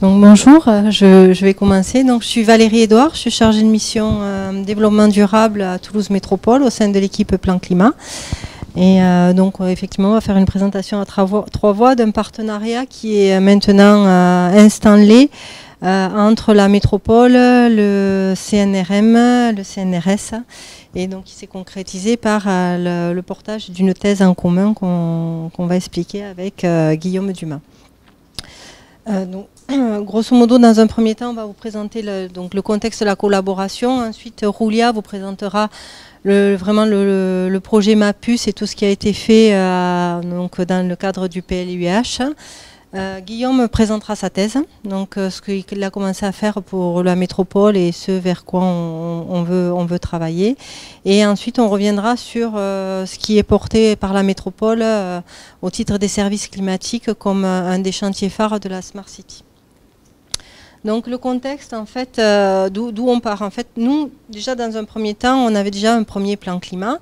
Donc bonjour, je vais commencer. Donc je suis Valérie Edouard, je suis chargée de mission développement durable à Toulouse Métropole au sein de l'équipe Plan Climat. Et donc effectivement on va faire une présentation à trois voix d'un partenariat qui est maintenant installé entre la métropole, le CNRM, le CNRS, et donc il s'est concrétisé par le portage d'une thèse en commun qu'on va expliquer avec Guillaume Dumas. Donc, grosso modo, dans un premier temps, on va vous présenter le contexte de la collaboration. Ensuite, Roulia vous présentera vraiment le projet MAPUS et tout ce qui a été fait donc, dans le cadre du PLUIH. Guillaume présentera sa thèse, donc ce qu'il a commencé à faire pour la métropole et ce vers quoi on veut travailler. Et ensuite, on reviendra sur ce qui est porté par la métropole au titre des services climatiques comme un des chantiers phares de la Smart City. Donc le contexte, en fait, d'où on part. En fait, nous, déjà dans un premier temps, on avait déjà un premier plan climat.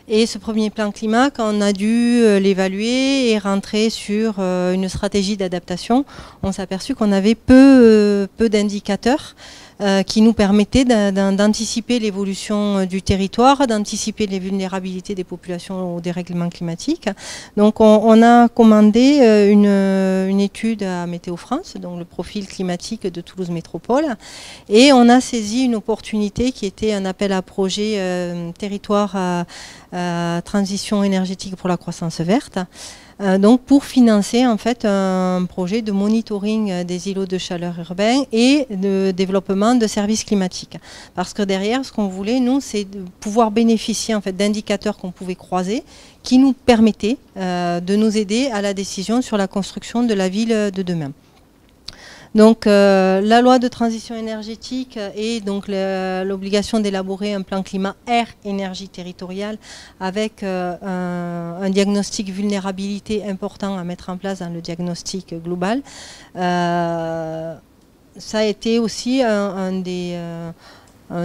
Et ce premier plan climat, quand on a dû l'évaluer et rentrer sur une stratégie d'adaptation, on s'est aperçu qu'on avait peu d'indicateurs qui nous permettaient d'anticiper l'évolution du territoire, d'anticiper les vulnérabilités des populations au dérèglement climatique. Donc on a commandé une étude à Météo France, donc le profil climatique de Toulouse Métropole, et on a saisi une opportunité qui était un appel à projet territoire transition énergétique pour la croissance verte. Donc pour financer en fait un projet de monitoring des îlots de chaleur urbains et de développement de services climatiques. Parce que derrière, ce qu'on voulait, nous, c'est de pouvoir bénéficier en fait d'indicateurs qu'on pouvait croiser qui nous permettaient de nous aider à la décision sur la construction de la ville de demain. Donc la loi de transition énergétique et donc l'obligation d'élaborer un plan climat air-énergie territoriale avec un diagnostic vulnérabilité important à mettre en place dans le diagnostic global. Ça a été aussi un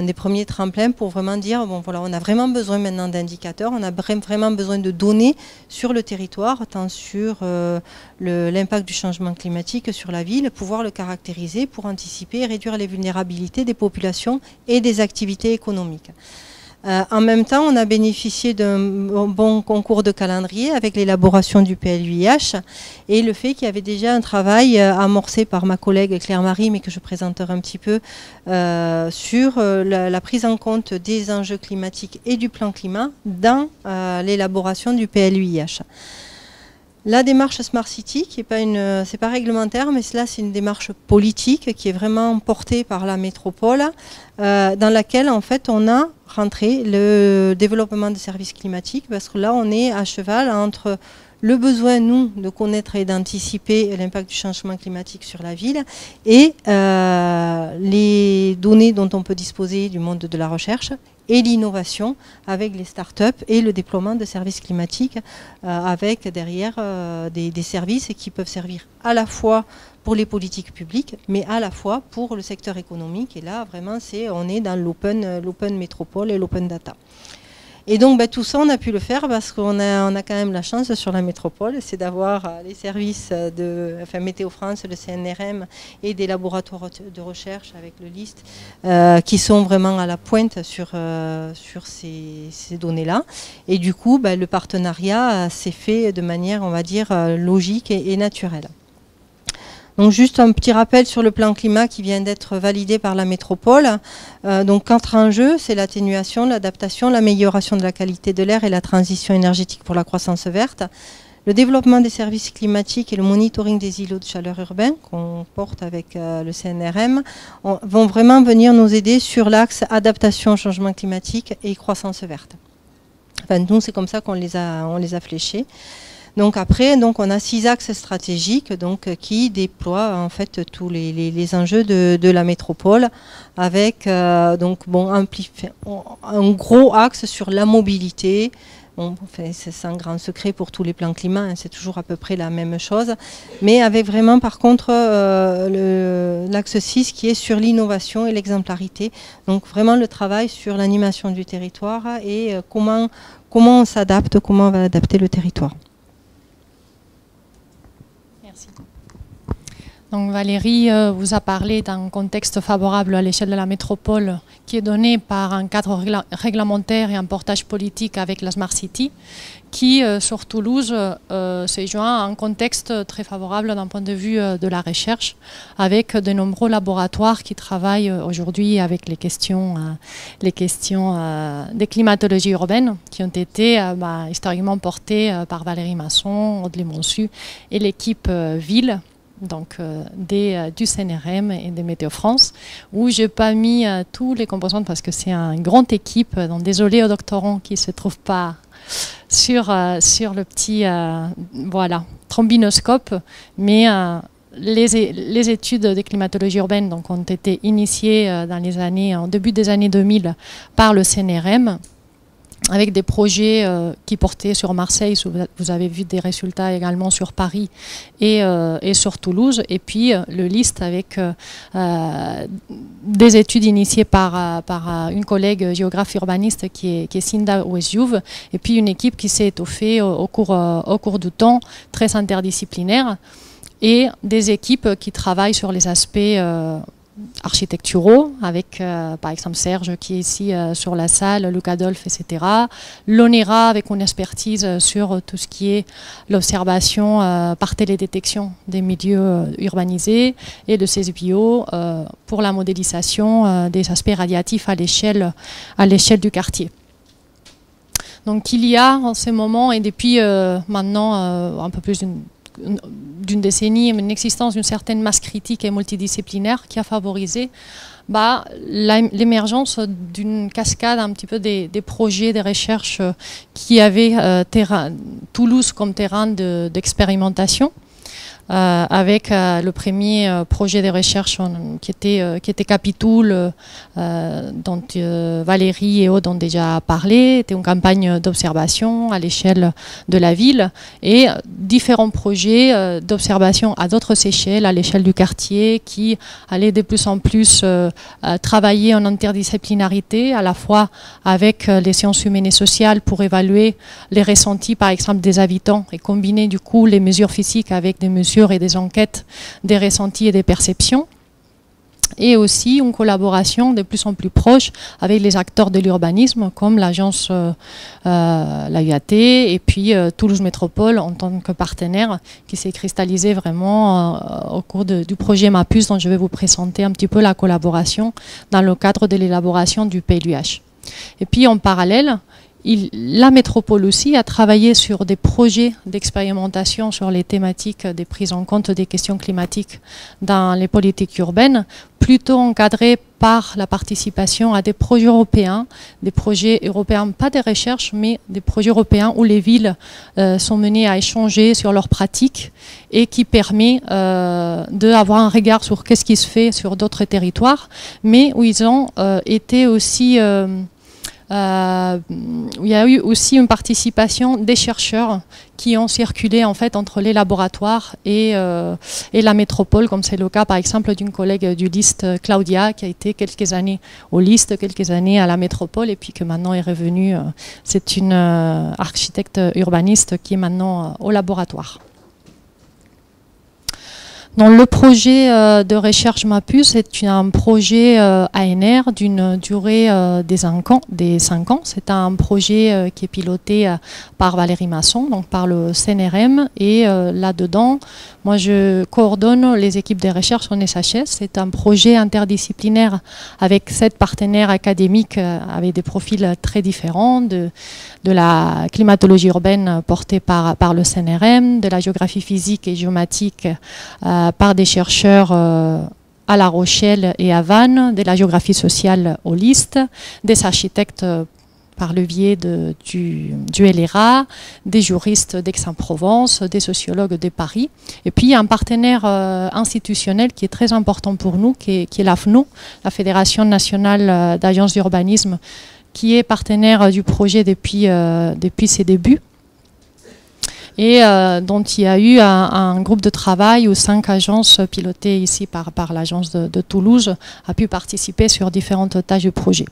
des premiers tremplins pour vraiment dire, bon voilà, on a vraiment besoin maintenant d'indicateurs, on a vraiment besoin de données sur le territoire, tant sur l'impact du changement climatique sur la ville, pouvoir le caractériser pour anticiper et réduire les vulnérabilités des populations et des activités économiques. En même temps, on a bénéficié d'un bon concours de calendrier avec l'élaboration du PLUIH et le fait qu'il y avait déjà un travail amorcé par ma collègue Claire-Marie, mais que je présenterai un petit peu, sur la prise en compte des enjeux climatiques et du plan climat dans l'élaboration du PLUIH. La démarche Smart City, qui n'est c'est pas réglementaire, mais là c'est une démarche politique qui est vraiment portée par la métropole, dans laquelle en fait on a rentré le développement des services climatiques, parce que là on est à cheval entre le besoin, nous, de connaître et d'anticiper l'impact du changement climatique sur la ville et les données dont on peut disposer du monde de la recherche et l'innovation avec les startups et le déploiement de services climatiques avec derrière des services qui peuvent servir à la fois pour les politiques publiques, mais à la fois pour le secteur économique. Et là, vraiment, on est dans l'open métropole et l'open data. Et donc tout ça, on a pu le faire parce qu'on a quand même la chance sur la métropole, c'est d'avoir les services Météo France, le CNRM et des laboratoires de recherche avec le LIST qui sont vraiment à la pointe sur ces données-là. Et du coup, le partenariat s'est fait de manière, on va dire, logique et naturelle. Donc juste un petit rappel sur le plan climat qui vient d'être validé par la métropole. Donc 4 enjeux, c'est l'atténuation, l'adaptation, l'amélioration de la qualité de l'air et la transition énergétique pour la croissance verte. Le développement des services climatiques et le monitoring des îlots de chaleur urbains qu'on porte avec le CNRM vont vraiment venir nous aider sur l'axe adaptation au changement climatique et croissance verte. Enfin, nous, c'est comme ça qu'on les a fléchés. Donc après, on a 6 axes stratégiques qui déploient en fait tous les enjeux de la métropole avec un gros axe sur la mobilité. Bon, enfin, c'est un grand secret pour tous les plans climat, hein, c'est toujours à peu près la même chose, mais avec vraiment par contre l'axe 6 qui est sur l'innovation et l'exemplarité. Donc vraiment le travail sur l'animation du territoire et comment on s'adapte, comment on va adapter le territoire. Donc Valérie vous a parlé d'un contexte favorable à l'échelle de la métropole qui est donné par un cadre réglementaire et un portage politique avec la Smart City qui, sur Toulouse, s'est joint à un contexte très favorable d'un point de vue de la recherche avec de nombreux laboratoires qui travaillent aujourd'hui avec les questions des climatologies urbaines qui ont été historiquement portées par Valérie Masson, Audley Monsu et l'équipe Ville. Donc du CNRM et des Météo France, où je n'ai pas mis tous les composants parce que c'est une grande équipe, donc désolé aux doctorants qui ne se trouvent pas sur le petit trombinoscope, mais les études de climatologie urbaine donc, ont été initiées en début des années 2000 par le CNRM, avec des projets qui portaient sur Marseille, vous avez vu des résultats également sur Paris et sur Toulouse, et puis le LIST avec des études initiées par une collègue géographe urbaniste qui est Cinda Westjouve, et puis une équipe qui s'est étoffée au cours du temps, très interdisciplinaire, et des équipes qui travaillent sur les aspects architecturaux, avec par exemple Serge qui est ici sur la salle, Luc Adolphe, etc. L'ONERA avec une expertise sur tout ce qui est l'observation par télédétection des milieux urbanisés, et le CESBio pour la modélisation des aspects radiatifs à l'échelle du quartier. Donc il y a en ce moment, et depuis maintenant un peu plus d'une décennie, une existence d'une certaine masse critique et multidisciplinaire qui a favorisé l'émergence d'une cascade un petit peu des projets de recherche qui avaient Toulouse comme terrain d'expérimentation. Avec le premier projet de recherche qui était Capitoul, dont Valérie et Aude ont déjà parlé. C'était une campagne d'observation à l'échelle de la ville, et différents projets d'observation à d'autres échelles, à l'échelle du quartier, qui allaient de plus en plus travailler en interdisciplinarité, à la fois avec les sciences humaines et sociales pour évaluer les ressentis par exemple des habitants et combiner du coup les mesures physiques avec des mesures et des enquêtes des ressentis et des perceptions, et aussi une collaboration de plus en plus proche avec les acteurs de l'urbanisme comme l'agence la UAT et puis Toulouse Métropole en tant que partenaire, qui s'est cristallisé vraiment au cours du projet MAPUS, dont je vais vous présenter un petit peu la collaboration dans le cadre de l'élaboration du PLUH. Et puis en parallèle, la métropole aussi a travaillé sur des projets d'expérimentation sur les thématiques des prises en compte des questions climatiques dans les politiques urbaines, plutôt encadrés par la participation à des projets européens, pas de recherche, mais des projets européens où les villes sont menées à échanger sur leurs pratiques, et qui permet d'avoir un regard sur qu'est-ce qui se fait sur d'autres territoires, mais où ils ont été aussi... il y a eu aussi une participation des chercheurs qui ont circulé en fait entre les laboratoires et la métropole, comme c'est le cas par exemple d'une collègue du LIST, Claudia, qui a été quelques années au LIST, quelques années à la métropole, et puis que maintenant est revenue, c'est une architecte urbaniste qui est maintenant au laboratoire. Donc, le projet de recherche MAPUS est un projet ANR d'une durée des 5 ans. C'est un projet qui est piloté par Valérie Masson, donc par le CNRM, et là-dedans, moi je coordonne les équipes de recherche en SHS. C'est un projet interdisciplinaire avec 7 partenaires académiques avec des profils très différents, de la climatologie urbaine portée par le CNRM, de la géographie physique et géomatique par des chercheurs à La Rochelle et à Vannes, de la géographie sociale au LIST, des architectes par le biais du LRA, des juristes d'Aix-en-Provence, des sociologues de Paris. Et puis il y a un partenaire institutionnel qui est très important pour nous, qui est l'AFNO, la Fédération nationale d'agences d'urbanisme, qui est partenaire du projet depuis ses débuts. et dont il y a eu un groupe de travail où 5 agences pilotées ici par l'agence de Toulouse a pu participer sur différentes tâches du projet.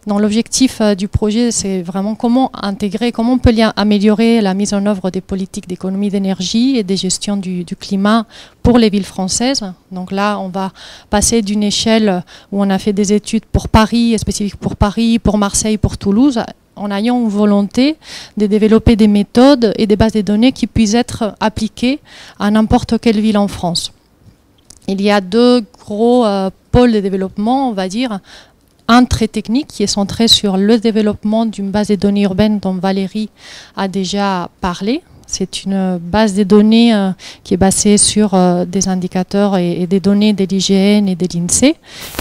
Donc l'objectif du projet, c'est vraiment comment intégrer, comment on peut améliorer la mise en œuvre des politiques d'économie d'énergie et des gestions du climat pour les villes françaises. Donc là, on va passer d'une échelle où on a fait des études pour Paris, spécifiques pour Paris, pour Marseille, pour Toulouse, en ayant une volonté de développer des méthodes et des bases de données qui puissent être appliquées à n'importe quelle ville en France. Il y a 2 gros pôles de développement, on va dire. Un très technique qui est centré sur le développement d'une base de données urbaine dont Valérie a déjà parlé. C'est une base de données qui est basée sur des indicateurs et des données de l'IGN et de l'INSEE,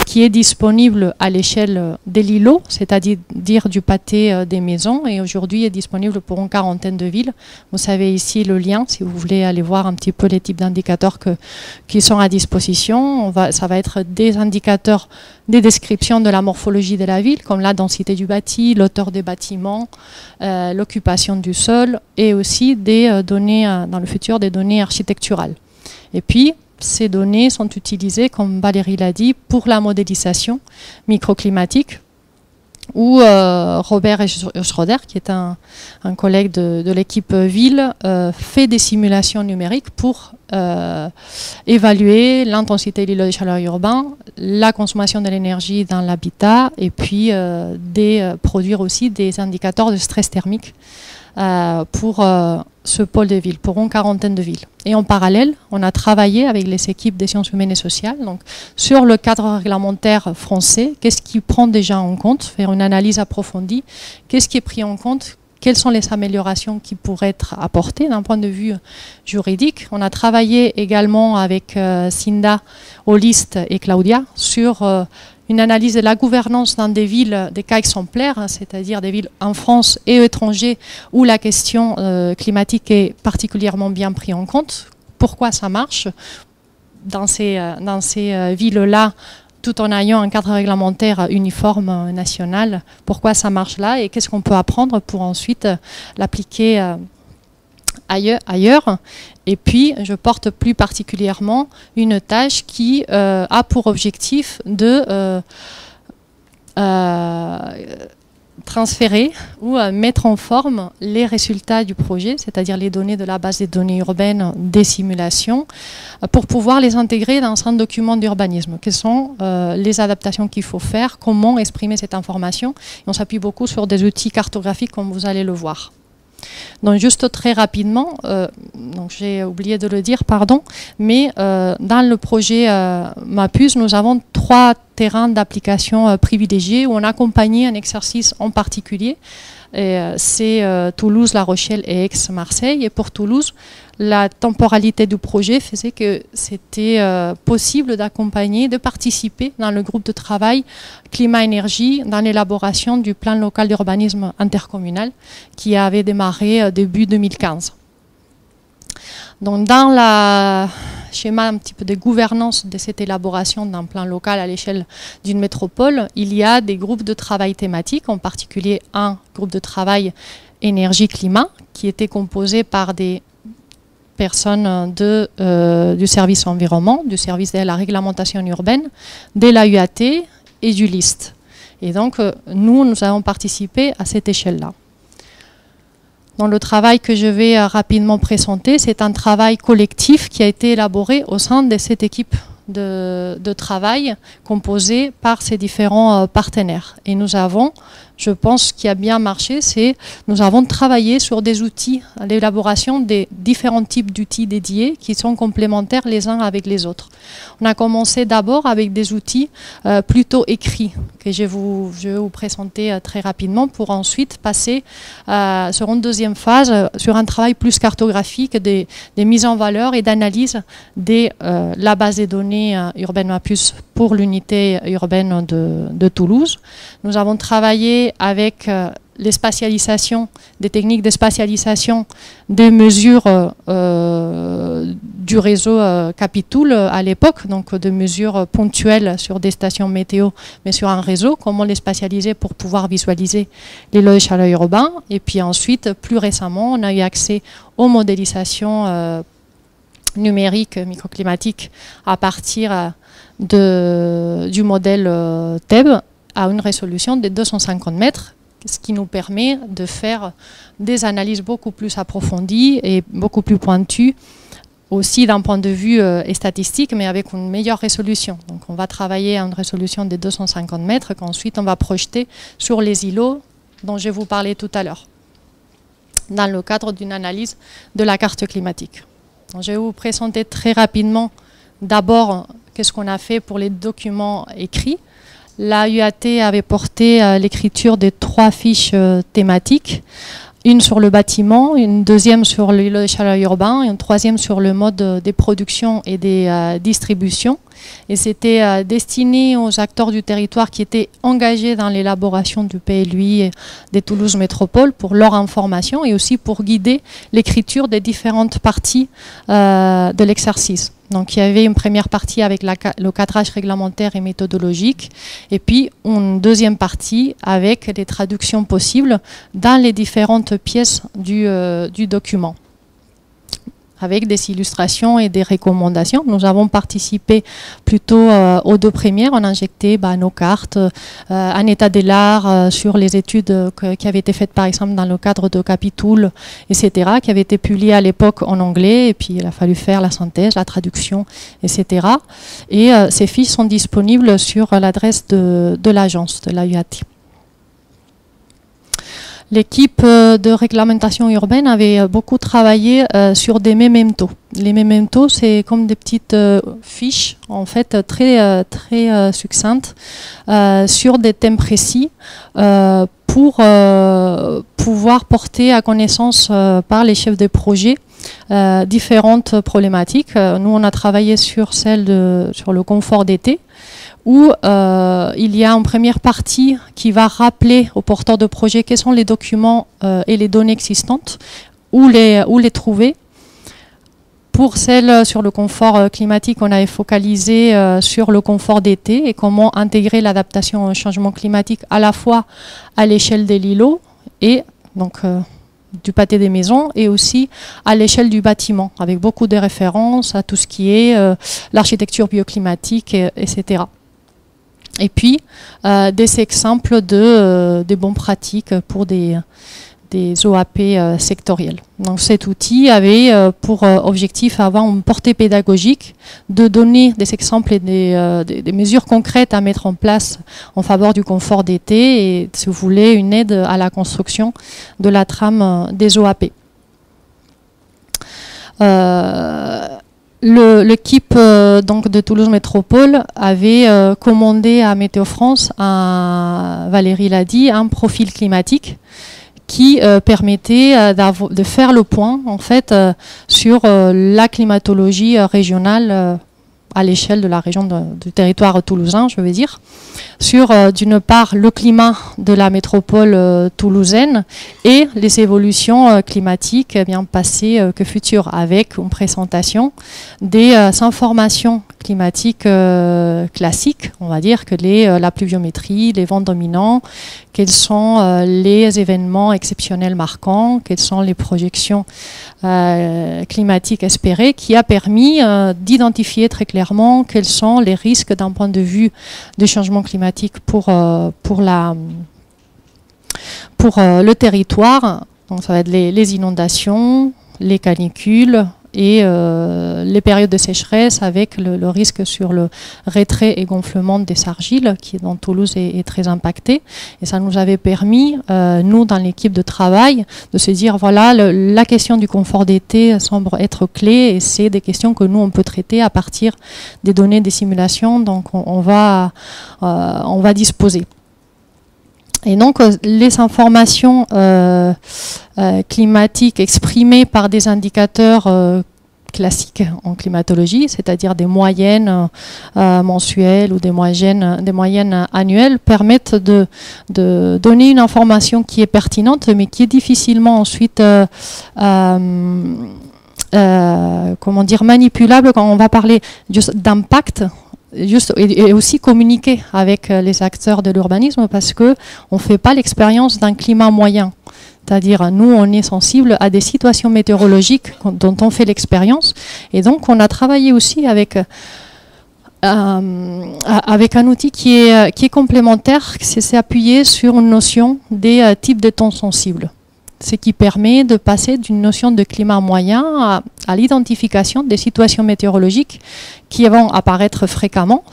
qui est disponible à l'échelle des l'îlot, c'est-à-dire du pâté des maisons, et aujourd'hui est disponible pour une quarantaine de villes. Vous savez ici le lien, si vous voulez aller voir un petit peu les types d'indicateurs qui sont à disposition. Ça va être des indicateurs, des descriptions de la morphologie de la ville, comme la densité du bâti, l'auteur des bâtiments, l'occupation du sol, et aussi des données, dans le futur, des données architecturales. Et puis, ces données sont utilisées, comme Valérie l'a dit, pour la modélisation microclimatique, où Robert Schroeder, qui est un collègue de l'équipe ville, fait des simulations numériques pour évaluer l'intensité de l'îlot de chaleur urbain, la consommation de l'énergie dans l'habitat, et puis produire aussi des indicateurs de stress thermique pour ce pôle de ville, pour une quarantaine de villes. Et en parallèle, on a travaillé avec les équipes des sciences humaines et sociales donc, sur le cadre réglementaire français, qu'est-ce qui prend déjà en compte, faire une analyse approfondie, qu'est-ce qui est pris en compte, quelles sont les améliorations qui pourraient être apportées d'un point de vue juridique. On a travaillé également avec Cinda, Olist et Claudia sur une analyse de la gouvernance dans des villes, des cas exemplaires, hein, c'est-à-dire des villes en France et étrangers où la question climatique est particulièrement bien prise en compte. Pourquoi ça marche dans ces villes-là, tout en ayant un cadre réglementaire uniforme national, pourquoi ça marche là et qu'est-ce qu'on peut apprendre pour ensuite l'appliquer ailleurs. Et puis, je porte plus particulièrement une tâche qui a pour objectif de transférer ou mettre en forme les résultats du projet, c'est-à-dire les données de la base des données urbaines des simulations, pour pouvoir les intégrer dans un document d'urbanisme. Quelles sont les adaptations qu'il faut faire, comment exprimer cette information. Et on s'appuie beaucoup sur des outils cartographiques comme vous allez le voir. Donc juste très rapidement, j'ai oublié de le dire, pardon, mais dans le projet MAPUS, nous avons 3 terrains d'application privilégiés où on a accompagné un exercice en particulier. C'est Toulouse, La Rochelle et Aix-Marseille. Et pour Toulouse, la temporalité du projet faisait que c'était possible d'accompagner, de participer dans le groupe de travail climat-énergie dans l'élaboration du plan local d'urbanisme intercommunal qui avait démarré début 2015. Donc dans le schéma un petit peu de gouvernance de cette élaboration d'un plan local à l'échelle d'une métropole, il y a des groupes de travail thématiques, en particulier un groupe de travail énergie-climat qui était composé par des personnes du service environnement, du service de la réglementation urbaine, de la UAT et du LIST. Et donc, nous avons participé à cette échelle-là. Dans le travail que je vais rapidement présenter, c'est un travail collectif qui a été élaboré au sein de cette équipe de travail composée par ces différents partenaires. Et nous avons, je pense, qui a bien marché, c'est nous avons travaillé sur des outils, l'élaboration des différents types d'outils dédiés qui sont complémentaires les uns avec les autres. On a commencé d'abord avec des outils plutôt écrits que je vais vous présenter très rapidement pour ensuite passer sur une deuxième phase, sur un travail plus cartographique des mises en valeur et d'analyse de la base des données urbaine MAPUS pour l'unité urbaine de Toulouse. Nous avons travaillé avec les spatialisations, des techniques de spatialisation des mesures du réseau Capitoul à l'époque, donc de mesures ponctuelles sur des stations météo, mais sur un réseau, comment les spatialiser pour pouvoir visualiser les lots de chaleur urbains. Et puis ensuite, plus récemment, on a eu accès aux modélisations numériques microclimatiques à partir du modèle TEB à une résolution de 250 mètres, ce qui nous permet de faire des analyses beaucoup plus approfondies et beaucoup plus pointues, aussi d'un point de vue statistique, mais avec une meilleure résolution. Donc on va travailler à une résolution de 250 mètres qu'ensuite on va projeter sur les îlots dont je vous parlais tout à l'heure, dans le cadre d'une analyse de la carte climatique. Donc, je vais vous présenter très rapidement d'abord qu'est-ce qu'on a fait pour les documents écrits. La UAT avait porté l'écriture de 3 fiches thématiques, une sur le bâtiment, une deuxième sur l'îlot de chaleur urbain et une troisième sur le mode des productions et des distributions. Et c'était destiné aux acteurs du territoire qui étaient engagés dans l'élaboration du PLUI des Toulouse Métropole pour leur information et aussi pour guider l'écriture des différentes parties de l'exercice. Donc il y avait une première partie avec le cadrage réglementaire et méthodologique et puis une deuxième partie avec les traductions possibles dans les différentes pièces du document, avec des illustrations et des recommandations. Nous avons participé plutôt aux 2 premières. On a injecté nos cartes, un état de l'art sur les études qui avaient été faites par exemple dans le cadre de Capitoul, etc., qui avaient été publiées à l'époque en anglais, et puis il a fallu faire la synthèse, la traduction, etc. Et ces fiches sont disponibles sur l'adresse de l'agence, de la UAT. L'équipe de réglementation urbaine avait beaucoup travaillé sur des mementos. Les mementos, c'est comme des petites fiches, en fait, très succinctes, sur des thèmes précis pour pouvoir porter à connaissance par les chefs de projet différentes problématiques. Nous, on a travaillé sur sur le confort d'été, où il y a une première partie qui va rappeler aux porteurs de projet quels sont les documents et les données existantes, où les trouver. Pour celle sur le confort climatique, on avait focalisé sur le confort d'été et comment intégrer l'adaptation au changement climatique à la fois à l'échelle de l'îlot et donc du pâté des maisons et aussi à l'échelle du bâtiment, avec beaucoup de références à tout ce qui est l'architecture bioclimatique, etc. Et puis, des exemples de bonnes pratiques pour des OAP sectorielles. Donc cet outil avait pour objectif avoir une portée pédagogique, de donner des exemples et des mesures concrètes à mettre en place en faveur du confort d'été et, si vous voulez, une aide à la construction de la trame des OAP. L'équipe donc de Toulouse Métropole avait commandé à Météo France, Valérie l'a dit, un profil climatique qui permettait de faire le point en fait sur la climatologie régionale à l'échelle de la région du territoire toulousain, je veux dire, sur d'une part le climat de la métropole toulousaine et les évolutions climatiques bien passées que futures, avec une présentation des informations climatiques classiques, on va dire que la pluviométrie, les vents dominants, quels sont les événements exceptionnels marquants, quelles sont les projections climatiques espérées, qui a permis d'identifier très clairement quels sont les risques d'un point de vue du changement climatique pour le territoire. Donc ça va être les inondations, les canicules et les périodes de sécheresse avec le risque sur le retrait et gonflement des argiles qui dans Toulouse est très impacté. Et ça nous avait permis, nous dans l'équipe de travail, de se dire voilà, la question du confort d'été semble être clé et c'est des questions que nous on peut traiter à partir des données des simulations, donc on va disposer. Et donc les informations climatiques exprimées par des indicateurs classiques en climatologie, c'est-à-dire des moyennes mensuelles ou des moyennes annuelles, permettent de donner une information qui est pertinente, mais qui est difficilement ensuite comment dire, manipulable quand on va parler d'impact. Et aussi communiquer avec les acteurs de l'urbanisme, parce qu'on ne fait pas l'expérience d'un climat moyen. C'est-à-dire, nous, on est sensible à des situations météorologiques dont on fait l'expérience. Et donc, on a travaillé aussi avec un outil qui est complémentaire, c'est s'appuyer sur une notion des types de temps sensibles. Ce qui permet de passer d'une notion de climat moyen à l'identification des situations météorologiques qui vont apparaître fréquemment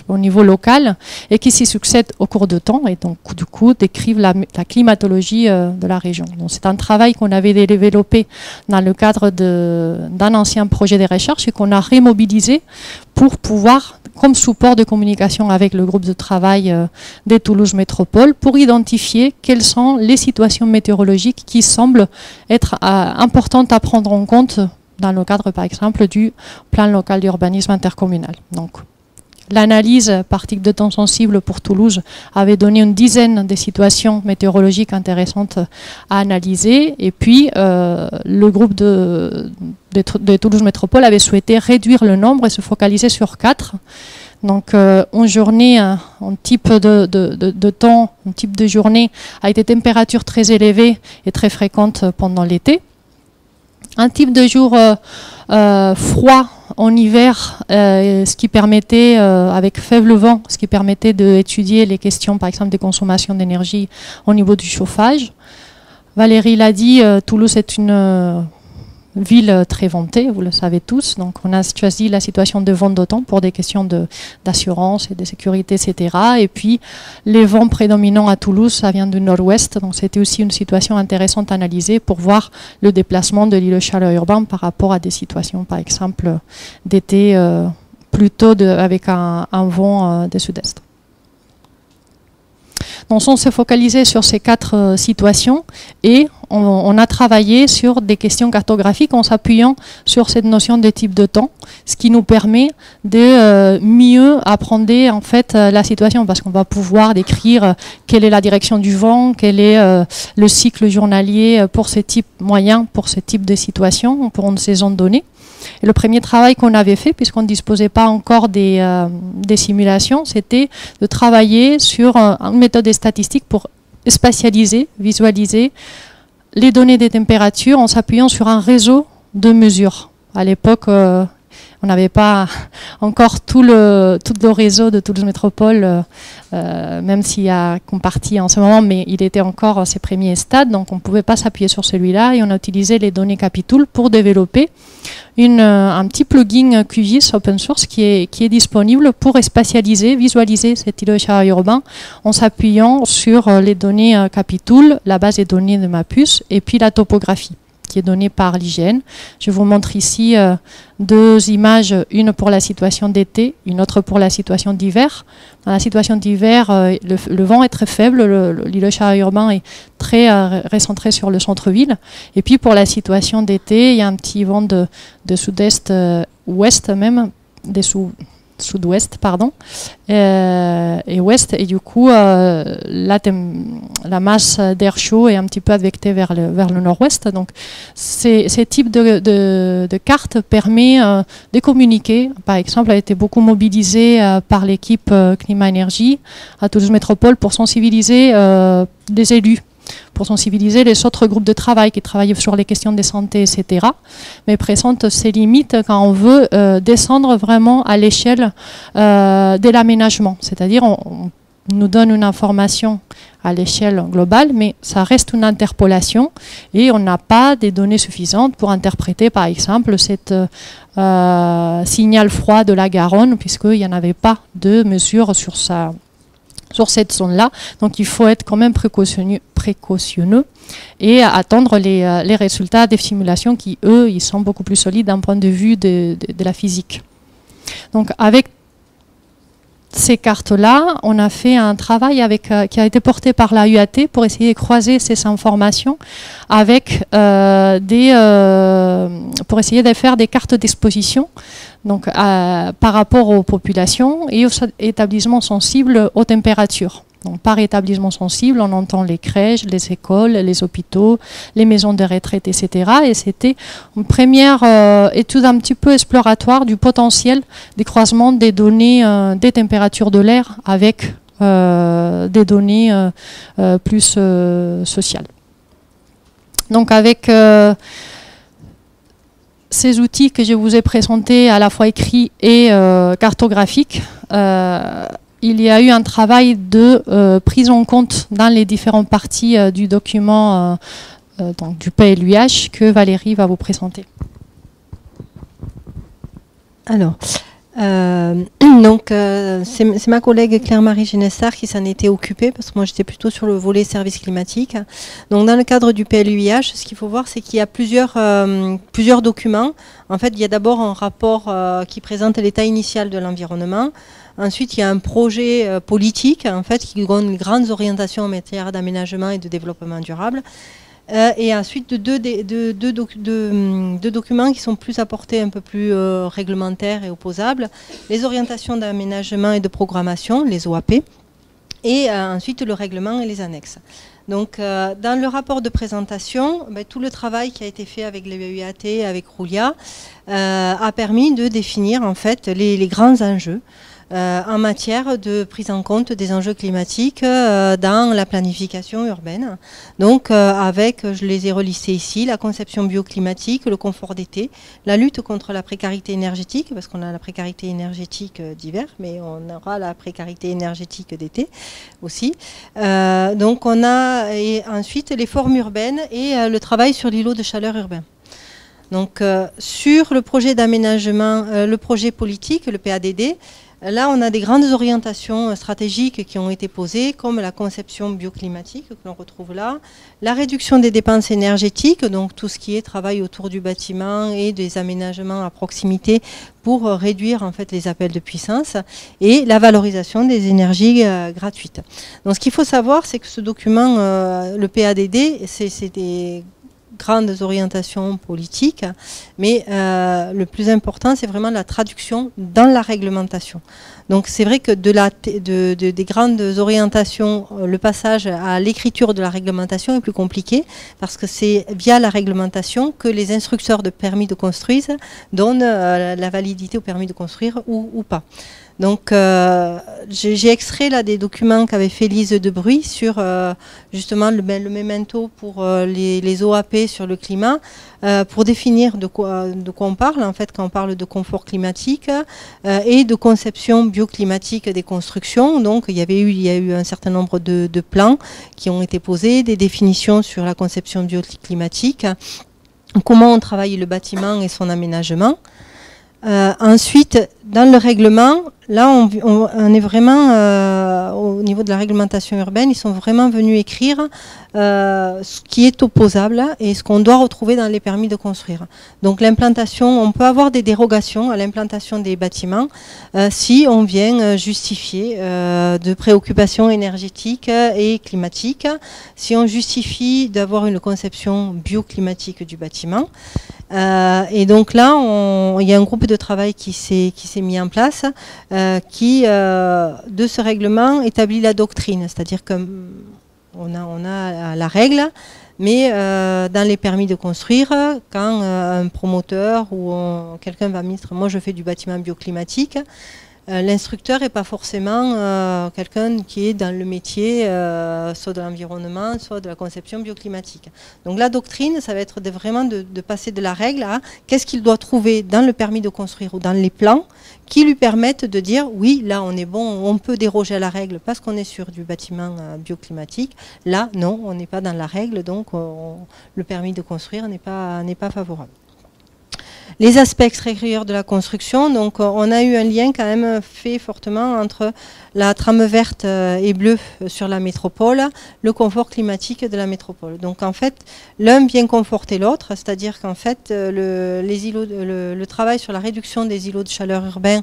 au niveau local et qui s'y succèdent au cours de temps et donc du coup décrivent la climatologie de la région. C'est un travail qu'on avait développé dans le cadre d'un ancien projet de recherche et qu'on a remobilisé pour pouvoir, comme support de communication avec le groupe de travail de Toulouse Métropole, pour identifier quelles sont les situations météorologiques qui semblent être importantes à prendre en compte dans le cadre, par exemple, du plan local d'urbanisme intercommunal. Donc, l'analyse par type de temps sensible pour Toulouse avait donné une dizaine de situations météorologiques intéressantes à analyser. Et puis, le groupe de Toulouse Métropole avait souhaité réduire le nombre et se focaliser sur 4. Donc, une journée, un type de temps, un type de journée a été température très élevée et très fréquente pendant l'été. Un type de jour froid en hiver, ce qui permettait, avec faible vent, ce qui permettait d'étudier les questions, par exemple, des consommations d'énergie au niveau du chauffage. Valérie l'a dit, Toulouse est une ville très ventée, vous le savez tous. Donc, on a choisi la situation de vent d'autant pour des questions d'assurance et de sécurité, etc. Et puis, les vents prédominants à Toulouse, ça vient du nord-ouest. Donc, c'était aussi une situation intéressante à analyser pour voir le déplacement de l'îlot chaleur urbain par rapport à des situations, par exemple, d'été, plutôt avec un vent de sud-est. Donc, on s'est focalisé sur ces 4 situations et on a travaillé sur des questions cartographiques en s'appuyant sur cette notion de type de temps, ce qui nous permet de mieux appréhender en fait la situation, parce qu'on va pouvoir décrire quelle est la direction du vent, quel est le cycle journalier pour ces types moyens, pour ce type de situation, pour une saison donnée. Et le premier travail qu'on avait fait, puisqu'on ne disposait pas encore des simulations, c'était de travailler sur une méthode statistique pour spatialiser, visualiser les données des températures en s'appuyant sur un réseau de mesures. À l'époque, on n'avait pas encore tout le réseau de Toulouse Métropole, même s'il y a comparti en ce moment, mais il était encore à ses premiers stades, donc on ne pouvait pas s'appuyer sur celui-là et on a utilisé les données Capitool pour développer un petit plugin QGIS open source qui est disponible pour spatialiser, visualiser cet îlot chaleur urbain en s'appuyant sur les données Capitool, la base des données de Mapus et puis la topographie qui est donnée par l'IGN. Je vous montre ici 2 images, une pour la situation d'été, une autre pour la situation d'hiver. Dans la situation d'hiver, le vent est très faible, l'îlot chaleur urbain est très recentré sur le centre-ville. Et puis pour la situation d'été, il y a un petit vent de sud-est, ouest même, sud-ouest, pardon, et ouest, et du coup la masse d'air chaud est un petit peu affectée vers le nord-ouest. Donc ces types de cartes permet de communiquer. Par exemple, a été beaucoup mobilisé par l'équipe climat-énergie à Toulouse Métropole pour sensibiliser des élus, pour sensibiliser les autres groupes de travail qui travaillent sur les questions de santé, etc. Mais présente ses limites quand on veut descendre vraiment à l'échelle de l'aménagement. C'est-à-dire, on nous donne une information à l'échelle globale, mais ça reste une interpolation et on n'a pas des données suffisantes pour interpréter, par exemple, cette signal froid de la Garonne, puisqu'il n'y en avait pas de mesure sur cette zone-là. Donc il faut être quand même précautionneux et attendre les résultats des simulations qui, eux, ils sont beaucoup plus solides d'un point de vue de la physique. Donc avec ces cartes-là, on a fait un travail qui a été porté par la UAT pour essayer de croiser ces informations avec pour essayer de faire des cartes d'exposition donc, par rapport aux populations et aux établissements sensibles aux températures. Donc, par établissement sensible, on entend les crèches, les écoles, les hôpitaux, les maisons de retraite, etc. Et c'était une première étude un petit peu exploratoire du potentiel des croisements des données des températures de l'air avec des données plus sociales. Donc avec ces outils que je vous ai présentés, à la fois écrits et cartographiques, il y a eu un travail de prise en compte dans les différentes parties du document donc du PLUH que Valérie va vous présenter. Alors, c'est ma collègue Claire-Marie Genestard qui s'en était occupée, parce que moi j'étais plutôt sur le volet service climatique. Donc dans le cadre du PLUIH, ce qu'il faut voir, c'est qu'il y a plusieurs documents. En fait, il y a d'abord un rapport qui présente l'état initial de l'environnement. Ensuite, il y a un projet politique, en fait, qui donne les grandes orientations en matière d'aménagement et de développement durable. Et ensuite, deux documents qui sont plus à portée un peu plus réglementaires et opposables. Les orientations d'aménagement et de programmation, les OAP. Et ensuite, le règlement et les annexes. Donc, dans le rapport de présentation, tout le travail qui a été fait avec les UAT, avec Roulia, a permis de définir en fait les grands enjeux en matière de prise en compte des enjeux climatiques dans la planification urbaine. Donc avec, je les ai relistés ici, la conception bioclimatique, le confort d'été, la lutte contre la précarité énergétique, parce qu'on a la précarité énergétique d'hiver, mais on aura la précarité énergétique d'été aussi. Donc on a et ensuite les formes urbaines et le travail sur l'îlot de chaleur urbain. Donc sur le projet d'aménagement, le projet politique, le PADD, là, on a des grandes orientations stratégiques qui ont été posées, comme la conception bioclimatique que l'on retrouve là, la réduction des dépenses énergétiques, donc tout ce qui est travail autour du bâtiment et des aménagements à proximité pour réduire en fait les appels de puissance, et la valorisation des énergies gratuites. Donc, ce qu'il faut savoir, c'est que ce document, le PADD, c'est des grandes orientations politiques, mais le plus important, c'est vraiment la traduction dans la réglementation. Donc c'est vrai que des grandes orientations, le passage à l'écriture de la réglementation est plus compliqué, parce que c'est via la réglementation que les instructeurs de permis de construire donnent la validité au permis de construire ou pas. Donc j'ai extrait là des documents qu'avait fait Lise Debruy sur justement le memento pour les OAP sur le climat, pour définir de quoi on parle en fait quand on parle de confort climatique et de conception bioclimatique des constructions. Donc il y a eu un certain nombre de plans qui ont été posés, des définitions sur la conception bioclimatique, comment on travaille le bâtiment et son aménagement. Ensuite, dans le règlement, là on est vraiment au niveau de la réglementation urbaine, ils sont vraiment venus écrire ce qui est opposable et ce qu'on doit retrouver dans les permis de construire. Donc l'implantation, on peut avoir des dérogations à l'implantation des bâtiments si on vient justifier de préoccupations énergétiques et climatiques, si on justifie d'avoir une conception bioclimatique du bâtiment. Et donc là, il y a un groupe de travail qui s'est mis en place qui, de ce règlement, établit la doctrine. C'est-à-dire qu'on a la règle, mais dans les permis de construire, quand un promoteur ou quelqu'un va mettre « moi je fais du bâtiment bioclimatique », l'instructeur n'est pas forcément quelqu'un qui est dans le métier soit de l'environnement, soit de la conception bioclimatique. Donc la doctrine, ça va être vraiment de passer de la règle à qu'est-ce qu'il doit trouver dans le permis de construire ou dans les plans qui lui permettent de dire oui, là on est bon, on peut déroger à la règle parce qu'on est sur du bâtiment bioclimatique. Là, non, on n'est pas dans la règle, donc le permis de construire n'est pas favorable. Les aspects extérieurs de la construction, donc on a eu un lien quand même fait fortement entre la trame verte et bleue sur la métropole, le confort climatique de la métropole. Donc en fait, l'un vient conforter l'autre, c'est-à-dire qu'en fait, le travail sur la réduction des îlots de chaleur urbains,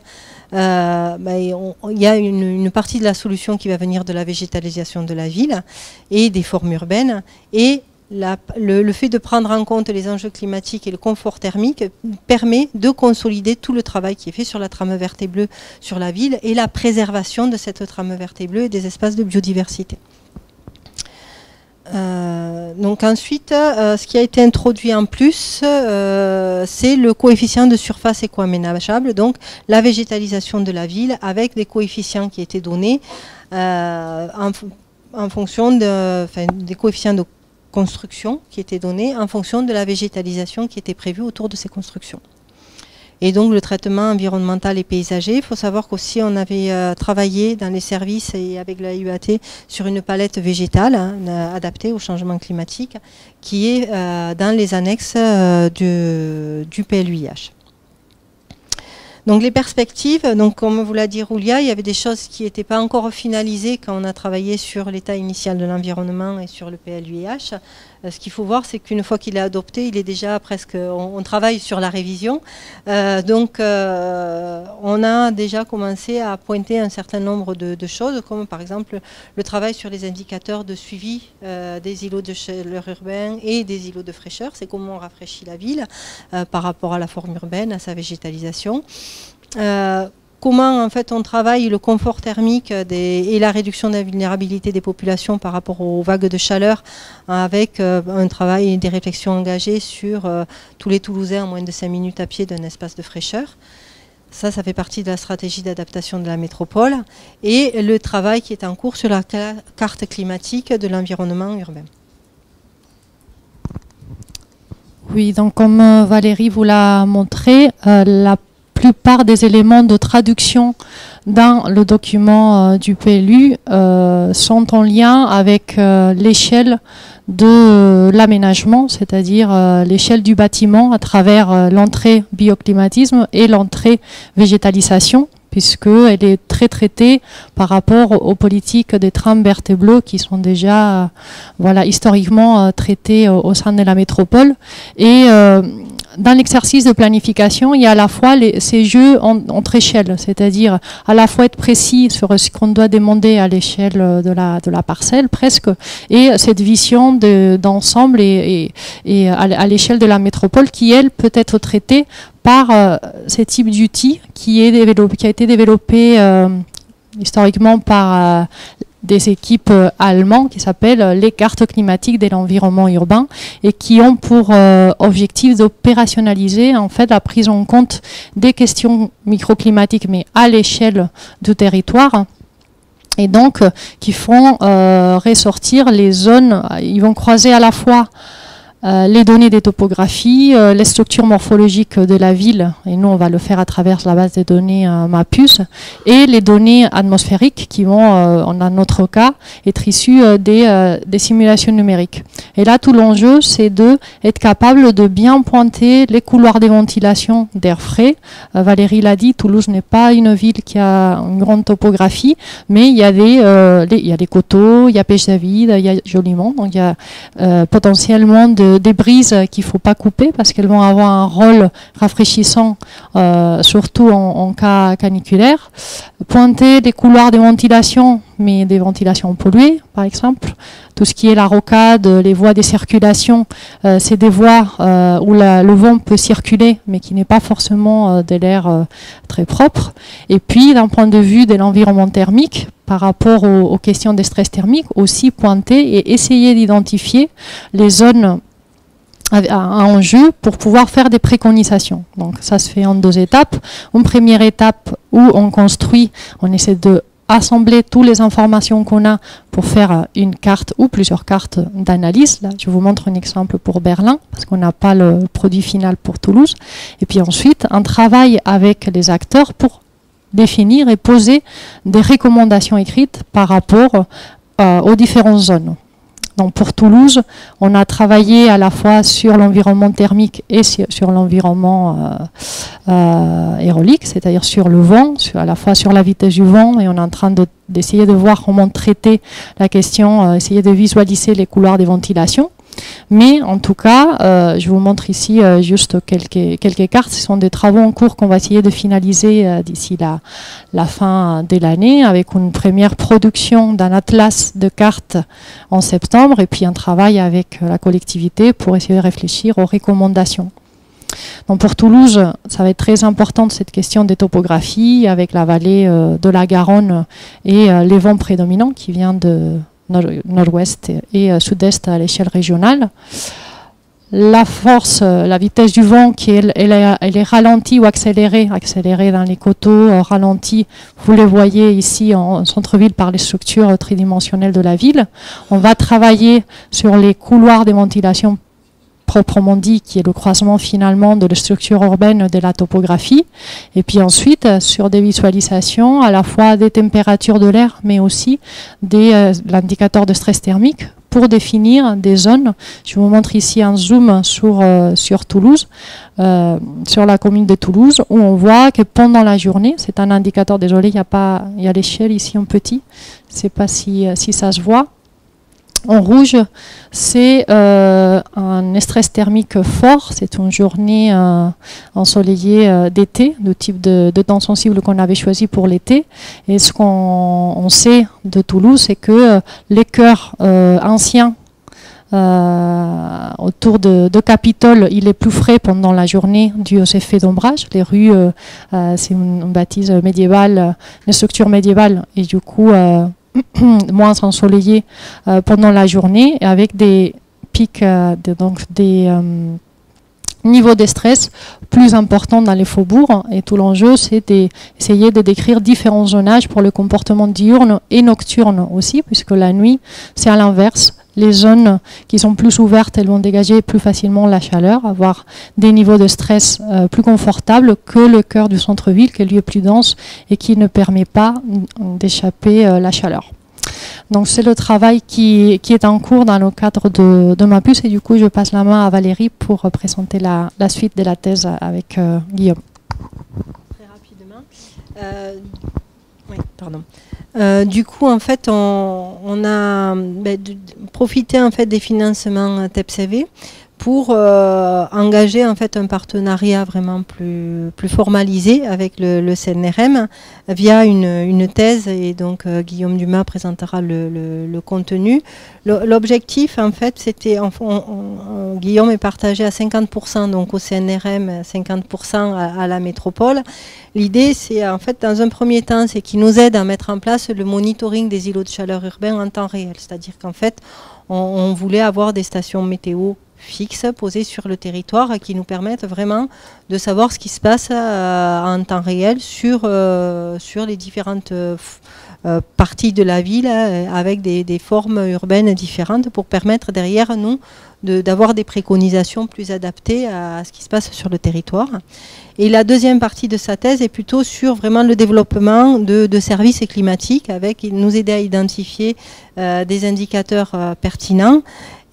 il y a une partie de la solution qui va venir de la végétalisation de la ville et des formes urbaines, et le fait de prendre en compte les enjeux climatiques et le confort thermique permet de consolider tout le travail qui est fait sur la trame verte et bleue sur la ville et la préservation de cette trame verte et bleue et des espaces de biodiversité. Donc ensuite, ce qui a été introduit en plus, c'est le coefficient de surface éco-aménageable, donc la végétalisation de la ville avec des coefficients qui étaient donnés en fonction des coefficients de construction qui étaient donnés en fonction de la végétalisation qui était prévue autour de ces constructions. Et donc le traitement environnemental et paysager, il faut savoir qu'aussi on avait travaillé dans les services et avec la UAT sur une palette végétale adaptée au changement climatique qui est dans les annexes du PLUIH. Donc les perspectives, donc comme vous l'a dit Roulia, il y avait des choses qui n'étaient pas encore finalisées quand on a travaillé sur l'état initial de l'environnement et sur le PLUIH. Ce qu'il faut voir, c'est qu'une fois qu'il est adopté, il est déjà presque. On travaille sur la révision. On a déjà commencé à pointer un certain nombre de choses, comme par exemple le travail sur les indicateurs de suivi des îlots de chaleur urbains et des îlots de fraîcheur. C'est comment on rafraîchit la ville par rapport à la forme urbaine, à sa végétalisation. Comment en fait on travaille le confort thermique et la réduction de la vulnérabilité des populations par rapport aux vagues de chaleur avec un travail et des réflexions engagées sur tous les Toulousains en moins de 5 minutes à pied d'un espace de fraîcheur. Ça fait partie de la stratégie d'adaptation de la métropole et le travail qui est en cours sur la carte climatique de l'environnement urbain. Oui, donc comme Valérie vous l'a montré, la plupart des éléments de traduction dans le document du PLU sont en lien avec l'échelle de l'aménagement, c'est-à-dire l'échelle du bâtiment à travers l'entrée bioclimatisme et l'entrée végétalisation, puisqu'elle est très traitée par rapport aux politiques des trames vertes et bleues qui sont déjà historiquement traitées au sein de la métropole. Et dans l'exercice de planification, il y a à la fois ces jeux entre échelles, c'est-à-dire à la fois être précis sur ce qu'on doit demander à l'échelle de la parcelle presque, et cette vision d'ensemble et à l'échelle de la métropole qui, elle, peut être traitée par ce type d'outil qui a été développé historiquement par des équipes allemandes qui s'appellent les cartes climatiques de l'environnement urbain et qui ont pour objectif d'opérationnaliser en fait la prise en compte des questions microclimatiques mais à l'échelle du territoire. Et donc qui font ressortir les zones, ils vont croiser à la fois les données des topographies, les structures morphologiques de la ville, et nous on va le faire à travers la base des données MAPUS, et les données atmosphériques qui vont, dans notre cas, être issues des simulations numériques. Et là tout l'enjeu c'est d'être capable de bien pointer les couloirs de ventilation d'air frais. Valérie l'a dit, Toulouse n'est pas une ville qui a une grande topographie, mais il y a des coteaux, il y a Pêche-David, il y a Jolimont, donc il y a potentiellement des brises qu'il ne faut pas couper parce qu'elles vont avoir un rôle rafraîchissant, surtout en cas caniculaire. Pointer des couloirs de ventilation, mais des ventilations polluées, par exemple. Tout ce qui est la rocade, les voies de circulation, c'est des voies où le vent peut circuler, mais qui n'est pas forcément de l'air très propre. Et puis, d'un point de vue de l'environnement thermique, par rapport aux questions de stress thermique, aussi pointer et essayer d'identifier les zones à enjeu pour pouvoir faire des préconisations. Donc ça se fait en 2 étapes. Une première étape où on construit, on essaie de assembler toutes les informations qu'on a pour faire une carte ou plusieurs cartes d'analyse. Là, je vous montre un exemple pour Berlin, parce qu'on n'a pas le produit final pour Toulouse. Et puis ensuite, un travail avec les acteurs pour définir et poser des recommandations écrites par rapport aux différentes zones. Donc pour Toulouse, on a travaillé à la fois sur l'environnement thermique et sur l'environnement aérolique, c'est-à-dire sur le vent, à la fois sur la vitesse du vent, et on est en train d'essayer de voir comment traiter la question, essayer de visualiser les couloirs des ventilations. Mais en tout cas, je vous montre ici juste quelques cartes. Ce sont des travaux en cours qu'on va essayer de finaliser d'ici la fin de l'année, avec une première production d'un atlas de cartes en septembre, et puis un travail avec la collectivité pour essayer de réfléchir aux recommandations. Donc pour Toulouse, ça va être très important cette question des topographies, avec la vallée de la Garonne et les vents prédominants qui viennent de nord-ouest et sud-est à l'échelle régionale. La force, la vitesse du vent, elle est ralentie ou accélérée dans les coteaux, ralentie, vous le voyez ici en centre-ville par les structures tridimensionnelles de la ville. On va travailler sur les couloirs de ventilation proprement dit, qui est le croisement finalement de la structure urbaine de la topographie, et puis ensuite sur des visualisations à la fois des températures de l'air, mais aussi l'indicateur de stress thermique pour définir des zones. Je vous montre ici un zoom sur Toulouse, sur la commune de Toulouse, où on voit que pendant la journée, c'est un indicateur, désolé, il y a l'échelle ici en petit, je ne sais pas si ça se voit. En rouge, c'est un stress thermique fort, c'est une journée ensoleillée d'été, de type de temps sensible qu'on avait choisi pour l'été. Et ce qu'on sait de Toulouse, c'est que les cœurs anciens autour de Capitole, il est plus frais pendant la journée dû aux effets d'ombrage. Les rues, c'est une bâtisse médiévale, une structure médiévale, et du coup moins ensoleillé pendant la journée, avec des pics, donc des niveaux de stress plus importants dans les faubourgs. Et tout l'enjeu, c'est d'essayer de décrire différents zonages pour le comportement diurne et nocturne aussi, puisque la nuit, c'est à l'inverse. Les zones qui sont plus ouvertes, elles vont dégager plus facilement la chaleur, avoir des niveaux de stress plus confortables que le cœur du centre-ville, qui est le lieu plus dense et qui ne permet pas d'échapper la chaleur. Donc c'est le travail qui est en cours dans le cadre de MAPUS, et du coup je passe la main à Valérie pour présenter la suite de la thèse avec Guillaume. Très rapidement. Oui, pardon. Du coup, en fait, on a profité en fait des financements TEPCV pour engager en fait un partenariat vraiment plus formalisé avec le CNRM via une thèse, et donc Guillaume Dumas présentera le contenu. L'objectif en fait c'était, Guillaume est partagé à 50% donc au CNRM, 50% à la métropole. L'idée c'est en fait dans un premier temps c'est qu'il nous aide à mettre en place le monitoring des îlots de chaleur urbains en temps réel, c'est-à-dire qu'en fait on voulait avoir des stations météo fixes posées sur le territoire qui nous permettent vraiment de savoir ce qui se passe en temps réel sur les différentes parties de la ville avec des formes urbaines différentes pour permettre derrière nous d'avoir des préconisations plus adaptées à ce qui se passe sur le territoire. Et la deuxième partie de sa thèse est plutôt sur vraiment le développement de services climatiques, avec nous aider à identifier des indicateurs pertinents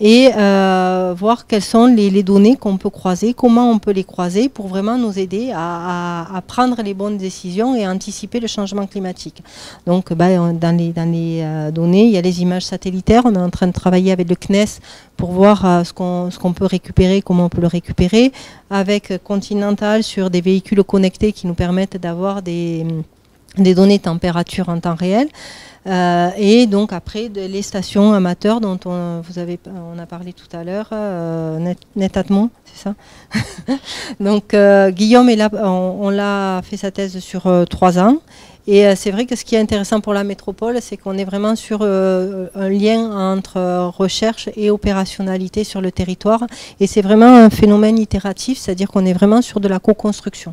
et voir quelles sont les données qu'on peut croiser, comment on peut les croiser pour vraiment nous aider à prendre les bonnes décisions et à anticiper le changement climatique. Donc dans les données, il y a les images satellitaires, on est en train de travailler avec le CNES pour voir ce qu'on peut récupérer, comment on peut le récupérer, avec Continental sur des véhicules connectés qui nous permettent d'avoir des données température en temps réel. Et donc après les stations amateurs dont on a parlé tout à l'heure, Netatmo, c'est ça. Donc Guillaume est là, on l'a fait sa thèse sur 3 ans. Et c'est vrai que ce qui est intéressant pour la métropole, c'est qu'on est vraiment sur un lien entre recherche et opérationnalité sur le territoire. Et c'est vraiment un phénomène itératif, c'est-à-dire qu'on est vraiment sur de la co-construction.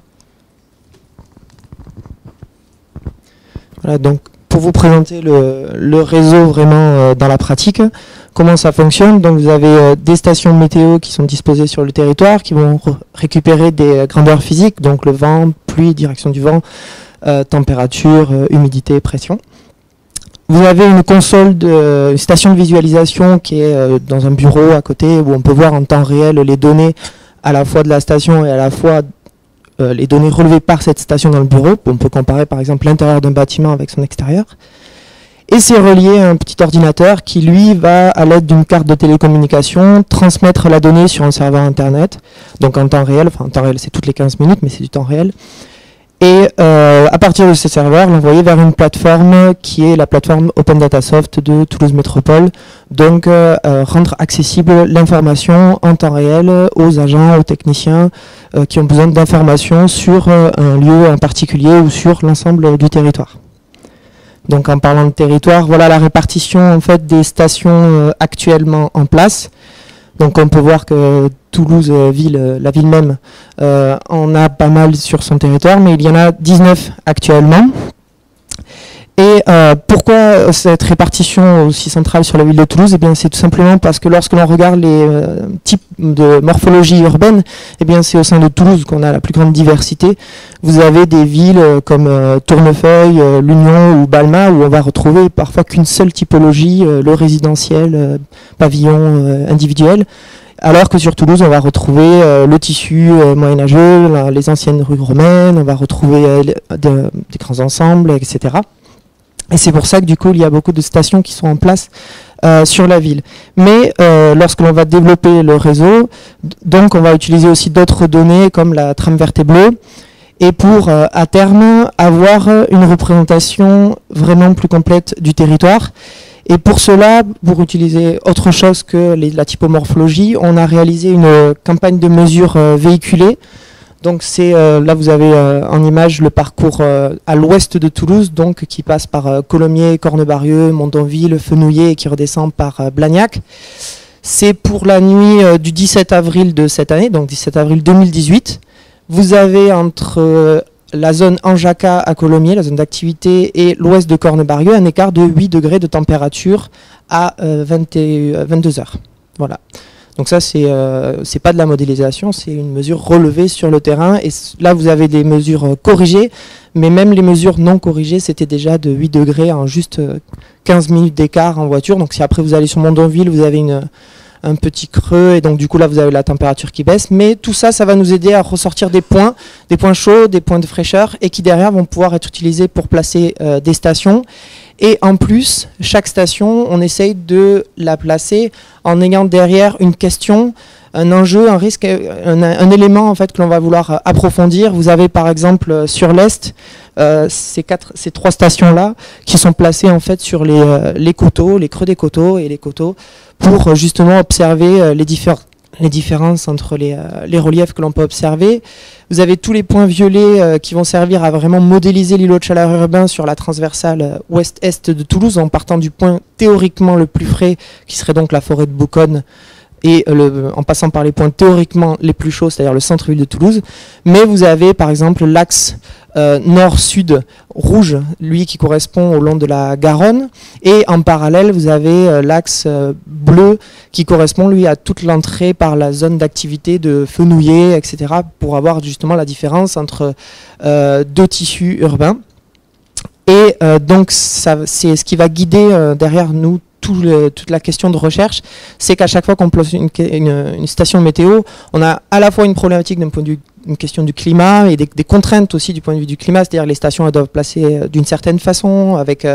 Voilà, donc pour vous présenter le réseau vraiment dans la pratique, comment ça fonctionne. Donc vous avez des stations météo qui sont disposées sur le territoire, qui vont récupérer des grandeurs physiques, donc le vent, pluie, direction du vent, température, humidité, pression. Vous avez une console, une station de visualisation qui est dans un bureau à côté où on peut voir en temps réel les données à la fois de la station et à la fois les données relevées par cette station dans le bureau. On peut comparer par exemple l'intérieur d'un bâtiment avec son extérieur. Et c'est relié à un petit ordinateur qui lui va, à l'aide d'une carte de télécommunication, transmettre la donnée sur un serveur internet, donc en temps réel, enfin en temps réel c'est toutes les 15 minutes mais c'est du temps réel. Et à partir de ces serveurs, l'envoyer vers une plateforme qui est la plateforme Open Data Soft de Toulouse Métropole. Donc rendre accessible l'information en temps réel aux agents, aux techniciens qui ont besoin d'informations sur un lieu en particulier ou sur l'ensemble du territoire. Donc en parlant de territoire, voilà la répartition en fait des stations actuellement en place. Donc on peut voir que Toulouse, la ville même, en a pas mal sur son territoire, mais il y en a 19 actuellement. Et pourquoi cette répartition aussi centrale sur la ville de Toulouse? Eh bien, c'est tout simplement parce que lorsque l'on regarde les types de morphologie urbaine, eh bien, c'est au sein de Toulouse qu'on a la plus grande diversité. Vous avez des villes comme Tournefeuille, l'Union ou Balma, où on va retrouver parfois qu'une seule typologie, le résidentiel, pavillon individuel. Alors que sur Toulouse, on va retrouver le tissu moyenâgeux, les anciennes rues romaines, on va retrouver des grands ensembles, etc. Et c'est pour ça que du coup, il y a beaucoup de stations qui sont en place sur la ville. Mais lorsque l'on va développer le réseau, donc on va utiliser aussi d'autres données comme la trame verte et bleue, et pour à terme avoir une représentation vraiment plus complète du territoire. Et pour cela, pour utiliser autre chose que la typomorphologie, on a réalisé une campagne de mesure véhiculée. Donc c'est là vous avez en image le parcours à l'ouest de Toulouse, donc qui passe par Colomiers, Cornebarieux, Mondonville, Fenouillet et qui redescend par Blagnac. C'est pour la nuit du 17 avril de cette année, donc 17 avril 2018. Vous avez entre la zone Anjaca à Colomiers, la zone d'activité, et l'ouest de Cornebarieux, un écart de 8 degrés de température à 22 heures. Voilà. Donc ça, c'est pas de la modélisation, c'est une mesure relevée sur le terrain. Et là, vous avez des mesures corrigées, mais même les mesures non corrigées, c'était déjà de 8 degrés en juste 15 minutes d'écart en voiture. Donc si après vous allez sur Mondonville, vous avez un petit creux, et donc du coup là, vous avez la température qui baisse. Mais tout ça, ça va nous aider à ressortir des points chauds, des points de fraîcheur, et qui derrière vont pouvoir être utilisés pour placer des stations. Et en plus, chaque station, on essaye de la placer en ayant derrière une question, un enjeu, un risque, un élément en fait que l'on va vouloir approfondir. Vous avez par exemple sur l'Est ces 3 stations-là qui sont placées en fait sur les coteaux, les creux des coteaux et les coteaux pour justement observer les différences entre les reliefs que l'on peut observer. Vous avez tous les points violets qui vont servir à vraiment modéliser l'îlot de chaleur urbain sur la transversale ouest-est de Toulouse, en partant du point théoriquement le plus frais, qui serait donc la forêt de Bouconne, et en passant par les points théoriquement les plus chauds, c'est-à-dire le centre-ville de Toulouse. Mais vous avez par exemple l'axe nord-sud rouge, lui qui correspond au long de la Garonne, et en parallèle vous avez l'axe bleu qui correspond lui à toute l'entrée par la zone d'activité de Fenouillet, etc., pour avoir justement la différence entre 2 tissus urbains. Et donc c'est ce qui va guider derrière nous toute la question de recherche, c'est qu'à chaque fois qu'on place une station météo, on a à la fois une problématique d'un point de vue, une question du climat et des contraintes aussi du point de vue du climat, c'est-à-dire les stations elles doivent placer d'une certaine façon, avec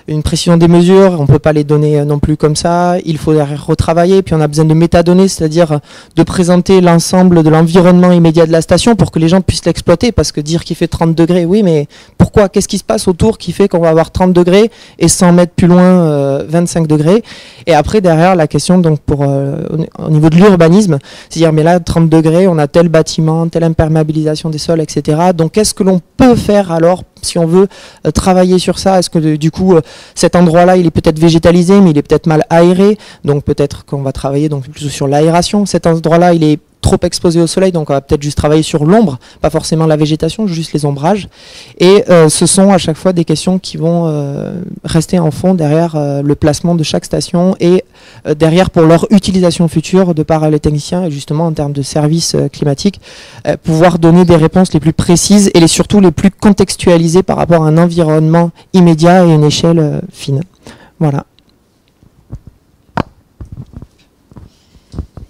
une précision des mesures, on ne peut pas les donner non plus comme ça, il faut retravailler, puis on a besoin de métadonnées, c'est-à-dire de présenter l'ensemble de l'environnement immédiat de la station pour que les gens puissent l'exploiter, parce que dire qu'il fait 30 degrés, oui, mais pourquoi? Qu'est-ce qui se passe autour qui fait qu'on va avoir 30 degrés et 100 mètres plus loin 25 degrés? Et après, derrière, la question donc au niveau de l'urbanisme, c'est-à-dire, mais là, 30 degrés, on a tel bâtiment, telle imperméabilisation des sols, etc. Donc, qu'est-ce que l'on peut faire alors si on veut travailler sur ça? Est-ce que du coup, cet endroit-là, il est peut-être végétalisé, mais il est peut-être mal aéré, donc peut-être qu'on va travailler donc plutôt sur l'aération. Cet endroit-là, il est trop exposé au soleil, donc on va peut-être juste travailler sur l'ombre, pas forcément la végétation, juste les ombrages. Et ce sont à chaque fois des questions qui vont rester en fond derrière le placement de chaque station et derrière pour leur utilisation future de par les techniciens et justement en termes de services climatiques, pouvoir donner des réponses les plus précises et surtout les plus contextualisées par rapport à un environnement immédiat et une échelle fine. Voilà.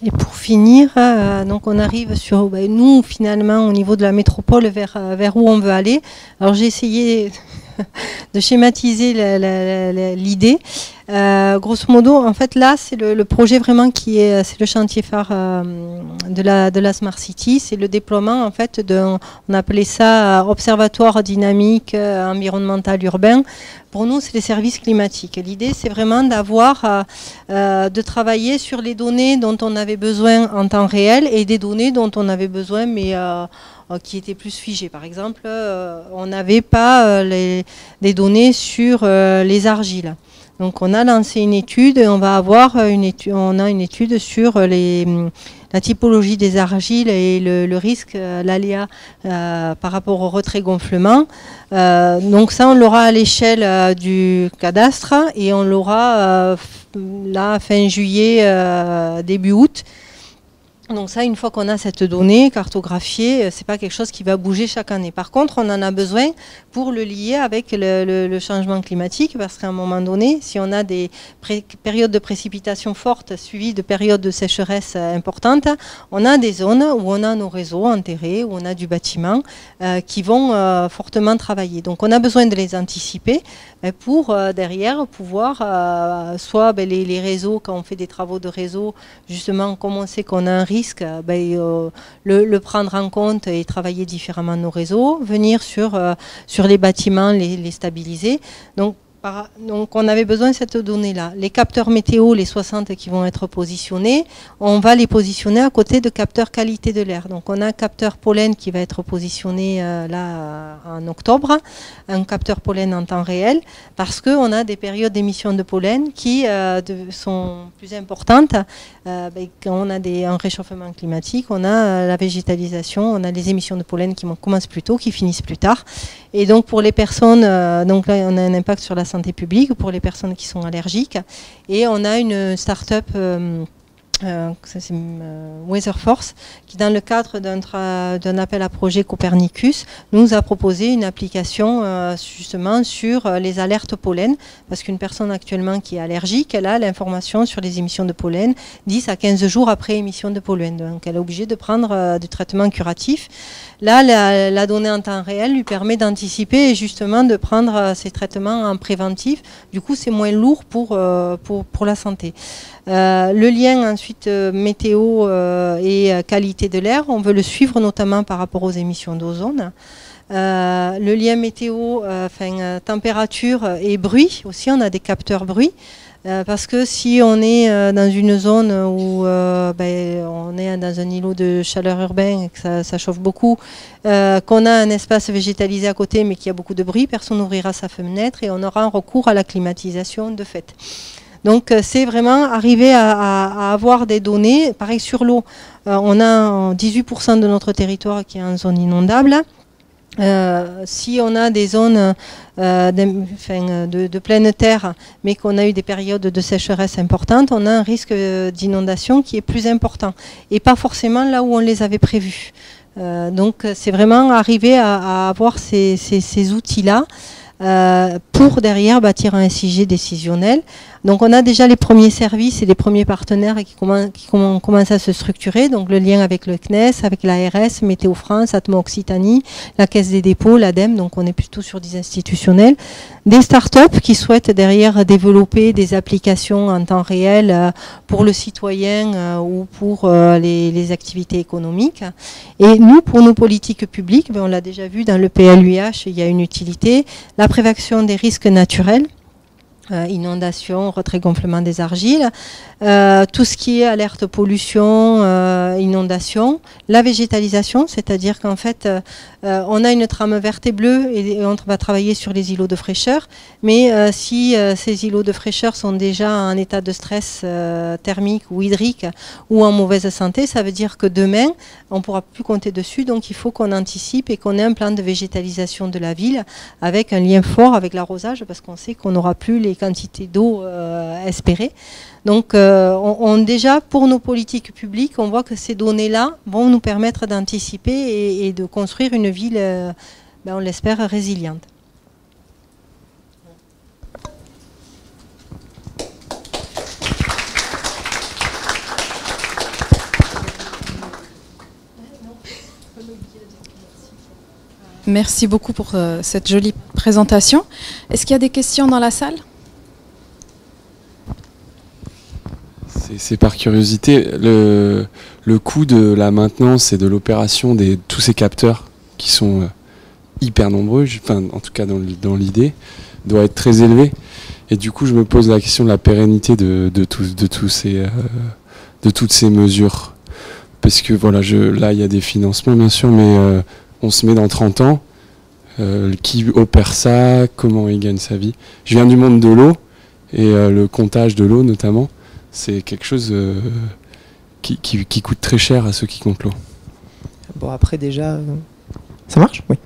Et pour finir, donc on arrive sur nous finalement au niveau de la métropole vers où on veut aller. Alors j'ai essayé de schématiser l'idée. Grosso modo, en fait là c'est le projet vraiment c'est le chantier phare de la Smart City, c'est le déploiement en fait on appelait ça observatoire dynamique environnemental urbain. Pour nous, c'est les services climatiques. L'idée, c'est vraiment de travailler sur les données dont on avait besoin en temps réel et des données dont on avait besoin, mais qui étaient plus figées. Par exemple, on n'avait pas des données sur les argiles. Donc, on a lancé une étude et on va avoir une étude sur la typologie des argiles et le risque, l'aléa par rapport au retrait-gonflement. Donc ça, on l'aura à l'échelle du cadastre et on l'aura là fin juillet, début août. Donc ça, une fois qu'on a cette donnée cartographiée, c'est pas quelque chose qui va bouger chaque année. Par contre, on en a besoin pour le lier avec le changement climatique, parce qu'à un moment donné, si on a des périodes de précipitations fortes suivies de périodes de sécheresse importantes, on a des zones où on a nos réseaux enterrés, où on a du bâtiment qui vont fortement travailler. Donc on a besoin de les anticiper pour derrière pouvoir soit les réseaux, quand on fait des travaux de réseau, justement, comme on sait qu'on a un risque, le prendre en compte et travailler différemment nos réseaux, venir sur les bâtiments, les stabiliser. Donc on avait besoin de cette donnée-là. Les capteurs météo, les 60 qui vont être positionnés, on va les positionner à côté de capteurs qualité de l'air. Donc on a un capteur pollen qui va être positionné là en octobre, un capteur pollen en temps réel, parce qu'on a des périodes d'émission de pollen qui sont plus importantes. Quand on a un réchauffement climatique, on a la végétalisation, on a les émissions de pollen qui commencent plus tôt, qui finissent plus tard. Et donc pour les personnes, donc là on a un impact sur la santé publique, pour les personnes qui sont allergiques. Et on a une start-up, c'est Weatherforce, qui dans le cadre d'un appel à projet Copernicus, nous a proposé une application justement sur les alertes pollen, parce qu'une personne actuellement qui est allergique, elle a l'information sur les émissions de pollen 10 à 15 jours après émission de pollen. Donc elle est obligée de prendre du traitement curatif. Là, la donnée en temps réel lui permet d'anticiper et justement de prendre ces traitements en préventif. Du coup, c'est moins lourd pour la santé. Le lien ensuite météo et qualité de l'air, on veut le suivre notamment par rapport aux émissions d'ozone. Le lien météo, température et bruit aussi, on a des capteurs bruit. Parce que si on est dans une zone où on est dans un îlot de chaleur urbain et que ça chauffe beaucoup, qu'on a un espace végétalisé à côté mais qu'il y a beaucoup de bruit, personne n'ouvrira sa fenêtre et on aura un recours à la climatisation de fait. Donc c'est vraiment arriver à avoir des données. Pareil sur l'eau, on a 18% de notre territoire qui est en zone inondable. Si on a des zones de pleine terre, mais qu'on a eu des périodes de sécheresse importantes, on a un risque d'inondation qui est plus important, et pas forcément là où on les avait prévus. Donc c'est vraiment arriver à avoir ces outils-là pour derrière bâtir un SIG décisionnel. Donc on a déjà les premiers services et les premiers partenaires qui commencent à se structurer. Donc le lien avec le CNES, avec l'ARS, Météo France, Atmo Occitanie, la Caisse des dépôts, l'ADEME, donc on est plutôt sur des institutionnels. Des startups qui souhaitent derrière développer des applications en temps réel pour le citoyen ou pour les activités économiques. Et nous, pour nos politiques publiques, on l'a déjà vu dans le PLUH, il y a une utilité, la prévention des risques naturels. inondation, retrait-gonflement des argiles, tout ce qui est alerte pollution, inondation, la végétalisation, c'est-à-dire qu'en fait, on a une trame verte et bleue et on va travailler sur les îlots de fraîcheur, mais si ces îlots de fraîcheur sont déjà en état de stress thermique ou hydrique ou en mauvaise santé, ça veut dire que demain, on ne pourra plus compter dessus, donc il faut qu'on anticipe et qu'on ait un plan de végétalisation de la ville avec un lien fort avec l'arrosage, parce qu'on sait qu'on n'aura plus les quantités d'eau espérées. Donc déjà, pour nos politiques publiques, on voit que ces données-là vont nous permettre d'anticiper et de construire une ville, on l'espère, résiliente. Merci beaucoup pour cette jolie présentation. Est-ce qu'il y a des questions dans la salle ? C'est par curiosité, le coût de la maintenance et de l'opération de tous ces capteurs qui sont hyper nombreux, en tout cas dans l'idée, doit être très élevé. Et du coup, je me pose la question de la pérennité de toutes ces mesures. Parce que voilà, là, il y a des financements, bien sûr, mais on se met dans 30 ans. Qui opère ça? Comment il gagne sa vie? Je viens du monde de l'eau, et le comptage de l'eau, notamment, c'est quelque chose qui coûte très cher à ceux qui comptent l'eau. Bon, après déjà, ça marche? Oui.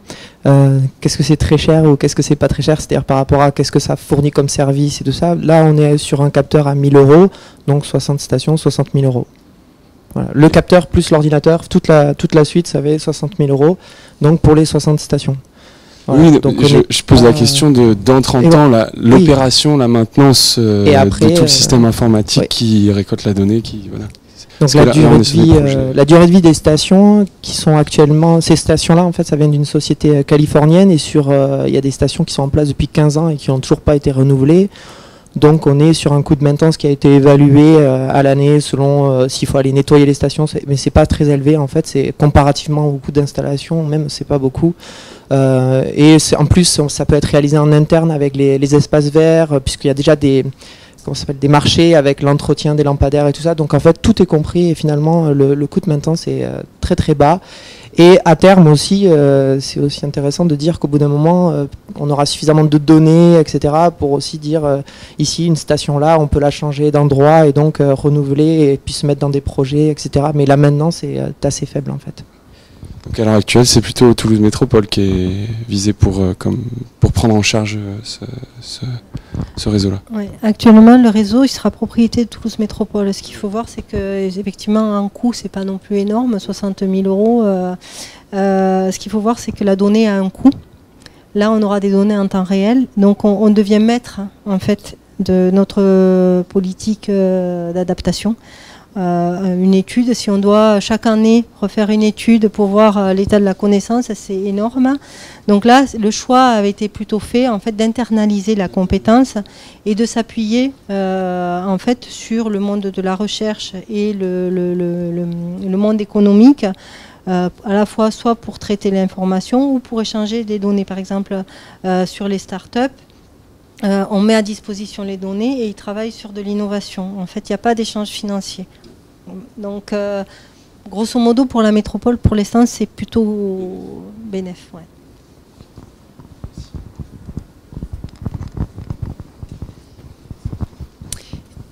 Qu'est-ce que c'est très cher ou qu'est-ce que c'est pas très cher? C'est-à-dire par rapport à qu'est-ce que ça fournit comme service et tout ça. Là, on est sur un capteur à 1 000 €, donc 60 stations, 60 000 €. Voilà. Le capteur plus l'ordinateur, toute la suite, ça fait 60 000 €, donc pour les 60 stations. Voilà. Oui, donc je pose la question dans 30 ans, l'opération, la maintenance de tout le système informatique qui récolte la donnée. Voilà. Donc la durée de vie des stations qui sont actuellement, ces stations-là, en fait, ça vient d'une société californienne et il y a des stations qui sont en place depuis 15 ans et qui n'ont toujours pas été renouvelées. Donc on est sur un coût de maintenance qui a été évalué à l'année selon s'il faut aller nettoyer les stations, mais c'est pas très élevé en fait, c'est comparativement au coût d'installation, même c'est pas beaucoup. Et en plus ça peut être réalisé en interne avec les espaces verts, puisqu'il y a déjà des marchés avec l'entretien des lampadaires et tout ça. Donc en fait tout est compris et finalement le coût de maintenance est très très bas. Et à terme aussi, c'est aussi intéressant de dire qu'au bout d'un moment, on aura suffisamment de données, etc. pour aussi dire ici, une station là, on peut la changer d'endroit et donc renouveler et puis se mettre dans des projets, etc. Mais là maintenant, c'est assez faible en fait. Donc à l'heure actuelle, c'est plutôt Toulouse Métropole qui est visé pour prendre en charge ce réseau-là. Oui, actuellement, le réseau il sera propriété de Toulouse Métropole. Ce qu'il faut voir, c'est qu'effectivement, un coût, c'est pas non plus énorme, 60 000 €. Ce qu'il faut voir, c'est que la donnée a un coût. Là, on aura des données en temps réel. Donc, on devient maître, en fait, de notre politique d'adaptation. Une étude, si on doit chaque année refaire une étude pour voir l'état de la connaissance, c'est énorme. Donc là, le choix avait été plutôt fait en fait d'internaliser la compétence et de s'appuyer en fait sur le monde de la recherche et le monde économique, à la fois soit pour traiter l'information ou pour échanger des données. Par exemple, sur les startups, on met à disposition les données et ils travaillent sur de l'innovation. En fait, il n'y a pas d'échange financier. Donc, grosso modo, pour la métropole, pour l'instant, c'est plutôt bénéf. Ouais.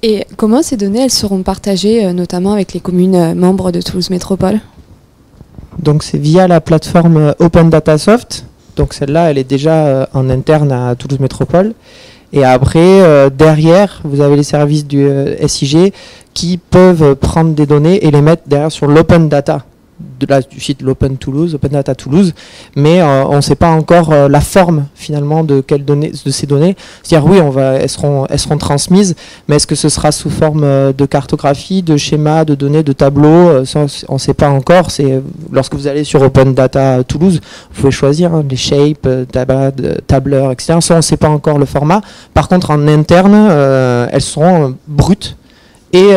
Et comment ces données elles seront partagées, notamment avec les communes membres de Toulouse Métropole? Donc, c'est via la plateforme Open Data Soft. Donc celle-là, elle est déjà en interne à Toulouse Métropole. Et après, derrière, vous avez les services du SIG qui peuvent prendre des données et les mettre derrière sur l'Open Data du site l'Open Toulouse, Open Data Toulouse, mais on ne sait pas encore la forme finalement de ces données. C'est-à-dire oui, elles seront transmises, mais est-ce que ce sera sous forme de cartographie, de schéma, de données, de tableaux, ça, on ne sait pas encore. C'est lorsque vous allez sur Open Data Toulouse, vous pouvez choisir les shapes, tableurs, etc. Ça, on ne sait pas encore le format. Par contre, en interne, elles seront brutes et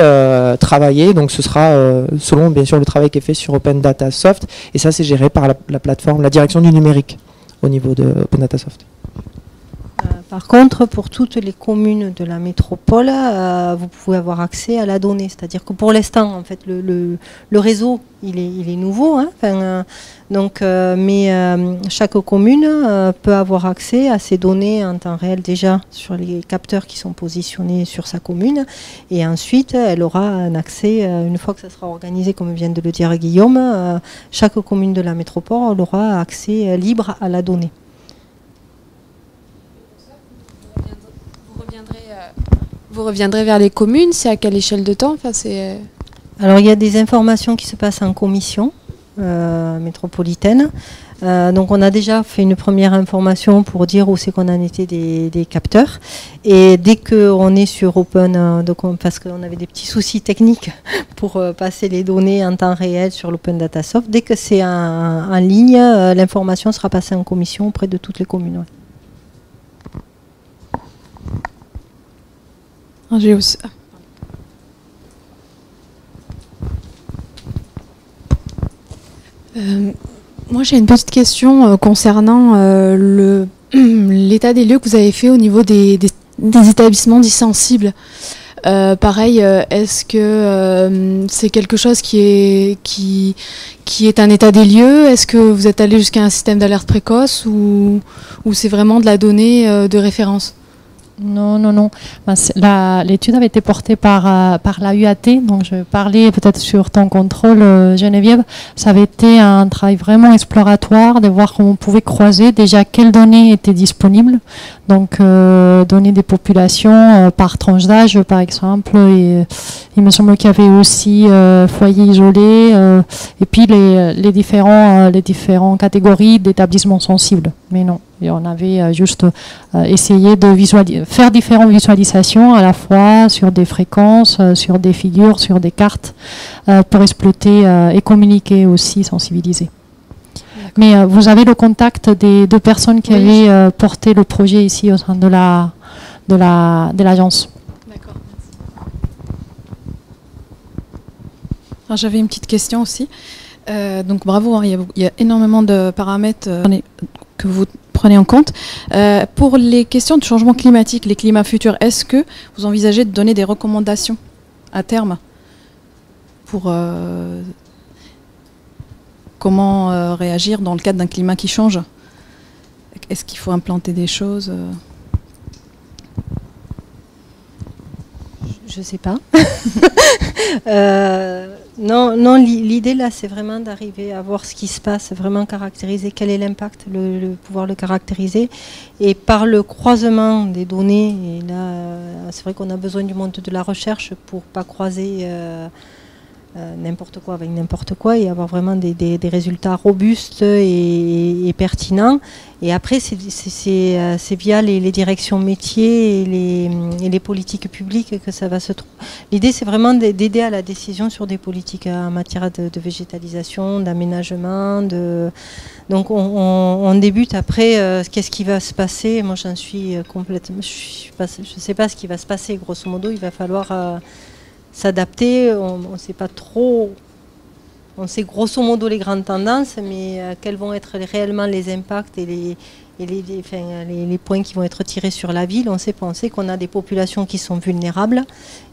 travailler, donc ce sera selon bien sûr le travail qui est fait sur Open Data Soft, et ça c'est géré par la plateforme, la direction du numérique au niveau de Open Data Soft. Par contre, pour toutes les communes de la métropole, vous pouvez avoir accès à la donnée. C'est-à-dire que pour l'instant, en fait, le réseau, il est nouveau. Hein, mais chaque commune peut avoir accès à ces données en temps réel déjà sur les capteurs qui sont positionnés sur sa commune. Et ensuite, elle aura un accès, une fois que ça sera organisé, comme vient de le dire Guillaume, chaque commune de la métropole aura accès libre à la donnée. Vous reviendrez vers les communes, c'est à quelle échelle de temps? Alors il y a des informations qui se passent en commission métropolitaine. Donc on a déjà fait une première information pour dire où c'est qu'on en était des capteurs. Et dès qu'on est sur Open, parce qu'on avait des petits soucis techniques pour passer les données en temps réel sur l'Open Data Soft, dès que c'est en ligne, l'information sera passée en commission auprès de toutes les communes. Ouais. Moi, j'ai une petite question concernant l'état des lieux que vous avez fait au niveau des établissements dits sensibles. Pareil, est-ce que c'est quelque chose qui est un état des lieux? Est-ce que vous êtes allé jusqu'à un système d'alerte précoce ou c'est vraiment de la donnée de référence? Non. L'étude avait été portée par la UAT, donc je vais parler peut-être sur ton contrôle, Geneviève. Ça avait été un travail vraiment exploratoire de voir comment on pouvait croiser déjà quelles données étaient disponibles. Donc, données des populations par tranche d'âge, par exemple. Et il me semble qu'il y avait aussi foyers isolés et puis les différentes catégories d'établissements sensibles. Mais non. Et on avait juste essayé de faire différentes visualisations à la fois sur des fréquences, sur des figures, sur des cartes, pour exploiter et communiquer aussi, sensibiliser. Mais vous avez le contact des deux personnes qui avaient porté le projet ici au sein de l'agence. D'accord. J'avais une petite question aussi. Donc bravo, hein, il y a énormément de paramètres que vous prenez en compte. Pour les questions de changement climatique, les climats futurs, est-ce que vous envisagez de donner des recommandations à terme pour comment réagir dans le cadre d'un climat qui change? Est-ce qu'il faut implanter des choses Je ne sais pas. Non, l'idée là, c'est vraiment d'arriver à voir ce qui se passe, vraiment caractériser quel est l'impact, pouvoir le caractériser. Et par le croisement des données, et là, c'est vrai qu'on a besoin du monde de la recherche pour pas croiser n'importe quoi avec n'importe quoi et avoir vraiment des résultats robustes et pertinents. Et après, c'est via les directions métiers et les politiques publiques que ça va se trouver. L'idée, c'est vraiment d'aider à la décision sur des politiques en matière de végétalisation, d'aménagement. Donc, on débute après. Qu'est-ce qui va se passer? Moi, j'en suis complètement... Je ne sais pas ce qui va se passer. Grosso modo, il va falloir... s'adapter, on ne sait pas trop, on sait grosso modo les grandes tendances, mais quels vont être réellement les impacts et les points qui vont être tirés sur la ville, on sait pas. On sait qu'on a des populations qui sont vulnérables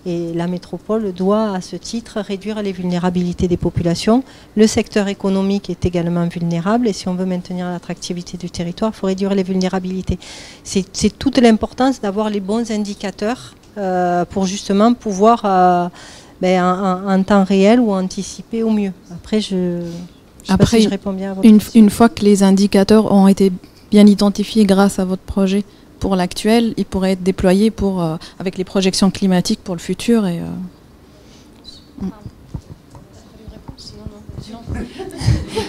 et la métropole doit à ce titre réduire les vulnérabilités des populations. Le secteur économique est également vulnérable et si on veut maintenir l'attractivité du territoire, il faut réduire les vulnérabilités. C'est toute l'importance d'avoir les bons indicateurs pour justement pouvoir en temps réel ou anticiper au mieux. Après, je sais pas si je réponds bien à votre question. Une fois que les indicateurs ont été bien identifiés grâce à votre projet pour l'actuel, ils pourraient être déployés avec les projections climatiques pour le futur.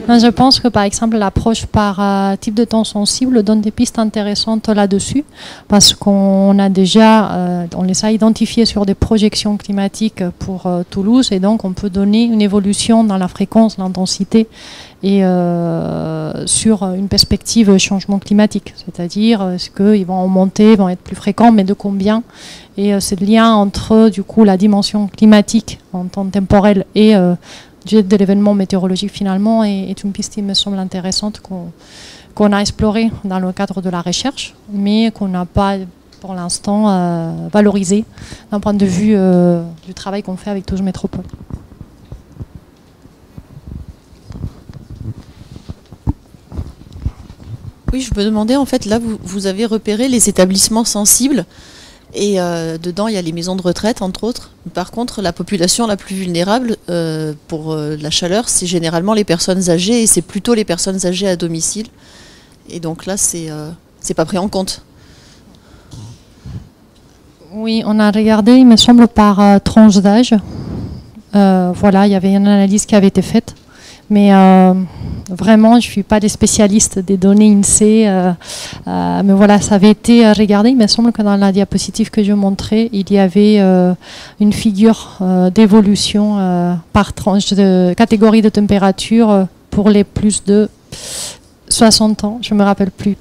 Je pense que par exemple l'approche par type de temps sensible donne des pistes intéressantes là-dessus parce qu'on a déjà, on les a identifiés sur des projections climatiques pour Toulouse et donc on peut donner une évolution dans la fréquence, l'intensité et sur une perspective changement climatique, c'est-à-dire est-ce qu'ils vont augmenter, vont être plus fréquents, mais de combien? Et c'est le lien entre du coup la dimension climatique en temps temporel et de l'événement météorologique finalement est une piste qui me semble intéressante qu'on a exploré dans le cadre de la recherche, mais qu'on n'a pas pour l'instant valorisé d'un point de vue du travail qu'on fait avec Toulouse Métropole. Oui, je me demandais, en fait, là, vous avez repéré les établissements sensibles, et dedans, il y a les maisons de retraite, entre autres. Par contre, la population la plus vulnérable pour la chaleur, c'est généralement les personnes âgées, et c'est plutôt les personnes âgées à domicile. Et donc là, c'est pas pris en compte. Oui, on a regardé, il me semble, par tranche d'âge. Voilà, il y avait une analyse qui avait été faite. Mais vraiment, je ne suis pas des spécialistes des données INSEE. Mais voilà, ça avait été regardé. Il me semble que dans la diapositive que je montrais, il y avait une figure d'évolution par tranche de catégorie de température pour les plus de 60 ans. Je ne me rappelle plus.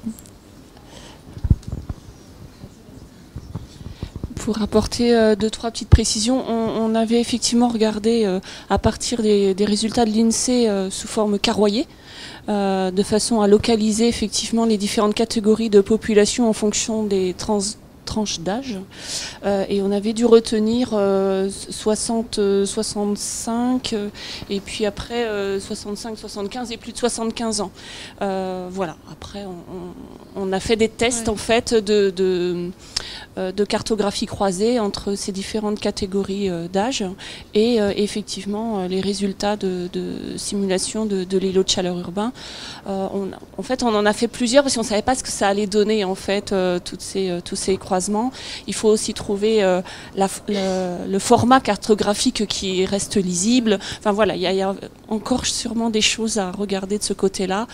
Pour apporter 2-3 petites précisions, on avait effectivement regardé à partir des résultats de l'INSEE sous forme carroyée, de façon à localiser effectivement les différentes catégories de population en fonction des tranches d'âge. Et on avait dû retenir 60-65 et puis après 65-75 et plus de 75 ans. Voilà, après on a fait des tests en fait de cartographie croisée entre ces différentes catégories d'âge et effectivement les résultats de simulation de l'îlot de chaleur urbain. En fait, on en a fait plusieurs parce qu'on ne savait pas ce que ça allait donner en fait, tous ces croisements. Il faut aussi trouver le format cartographique qui reste lisible. Enfin voilà, il y a encore sûrement des choses à regarder de ce côté-là.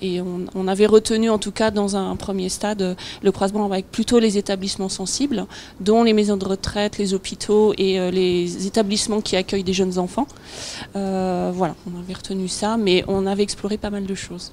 Et on avait retenu en tout cas dans un premier stade le croisement avec plutôt les établissements sensibles, dont les maisons de retraite, les hôpitaux et les établissements qui accueillent des jeunes enfants. Voilà, on avait retenu ça, mais on avait exploré pas mal de choses.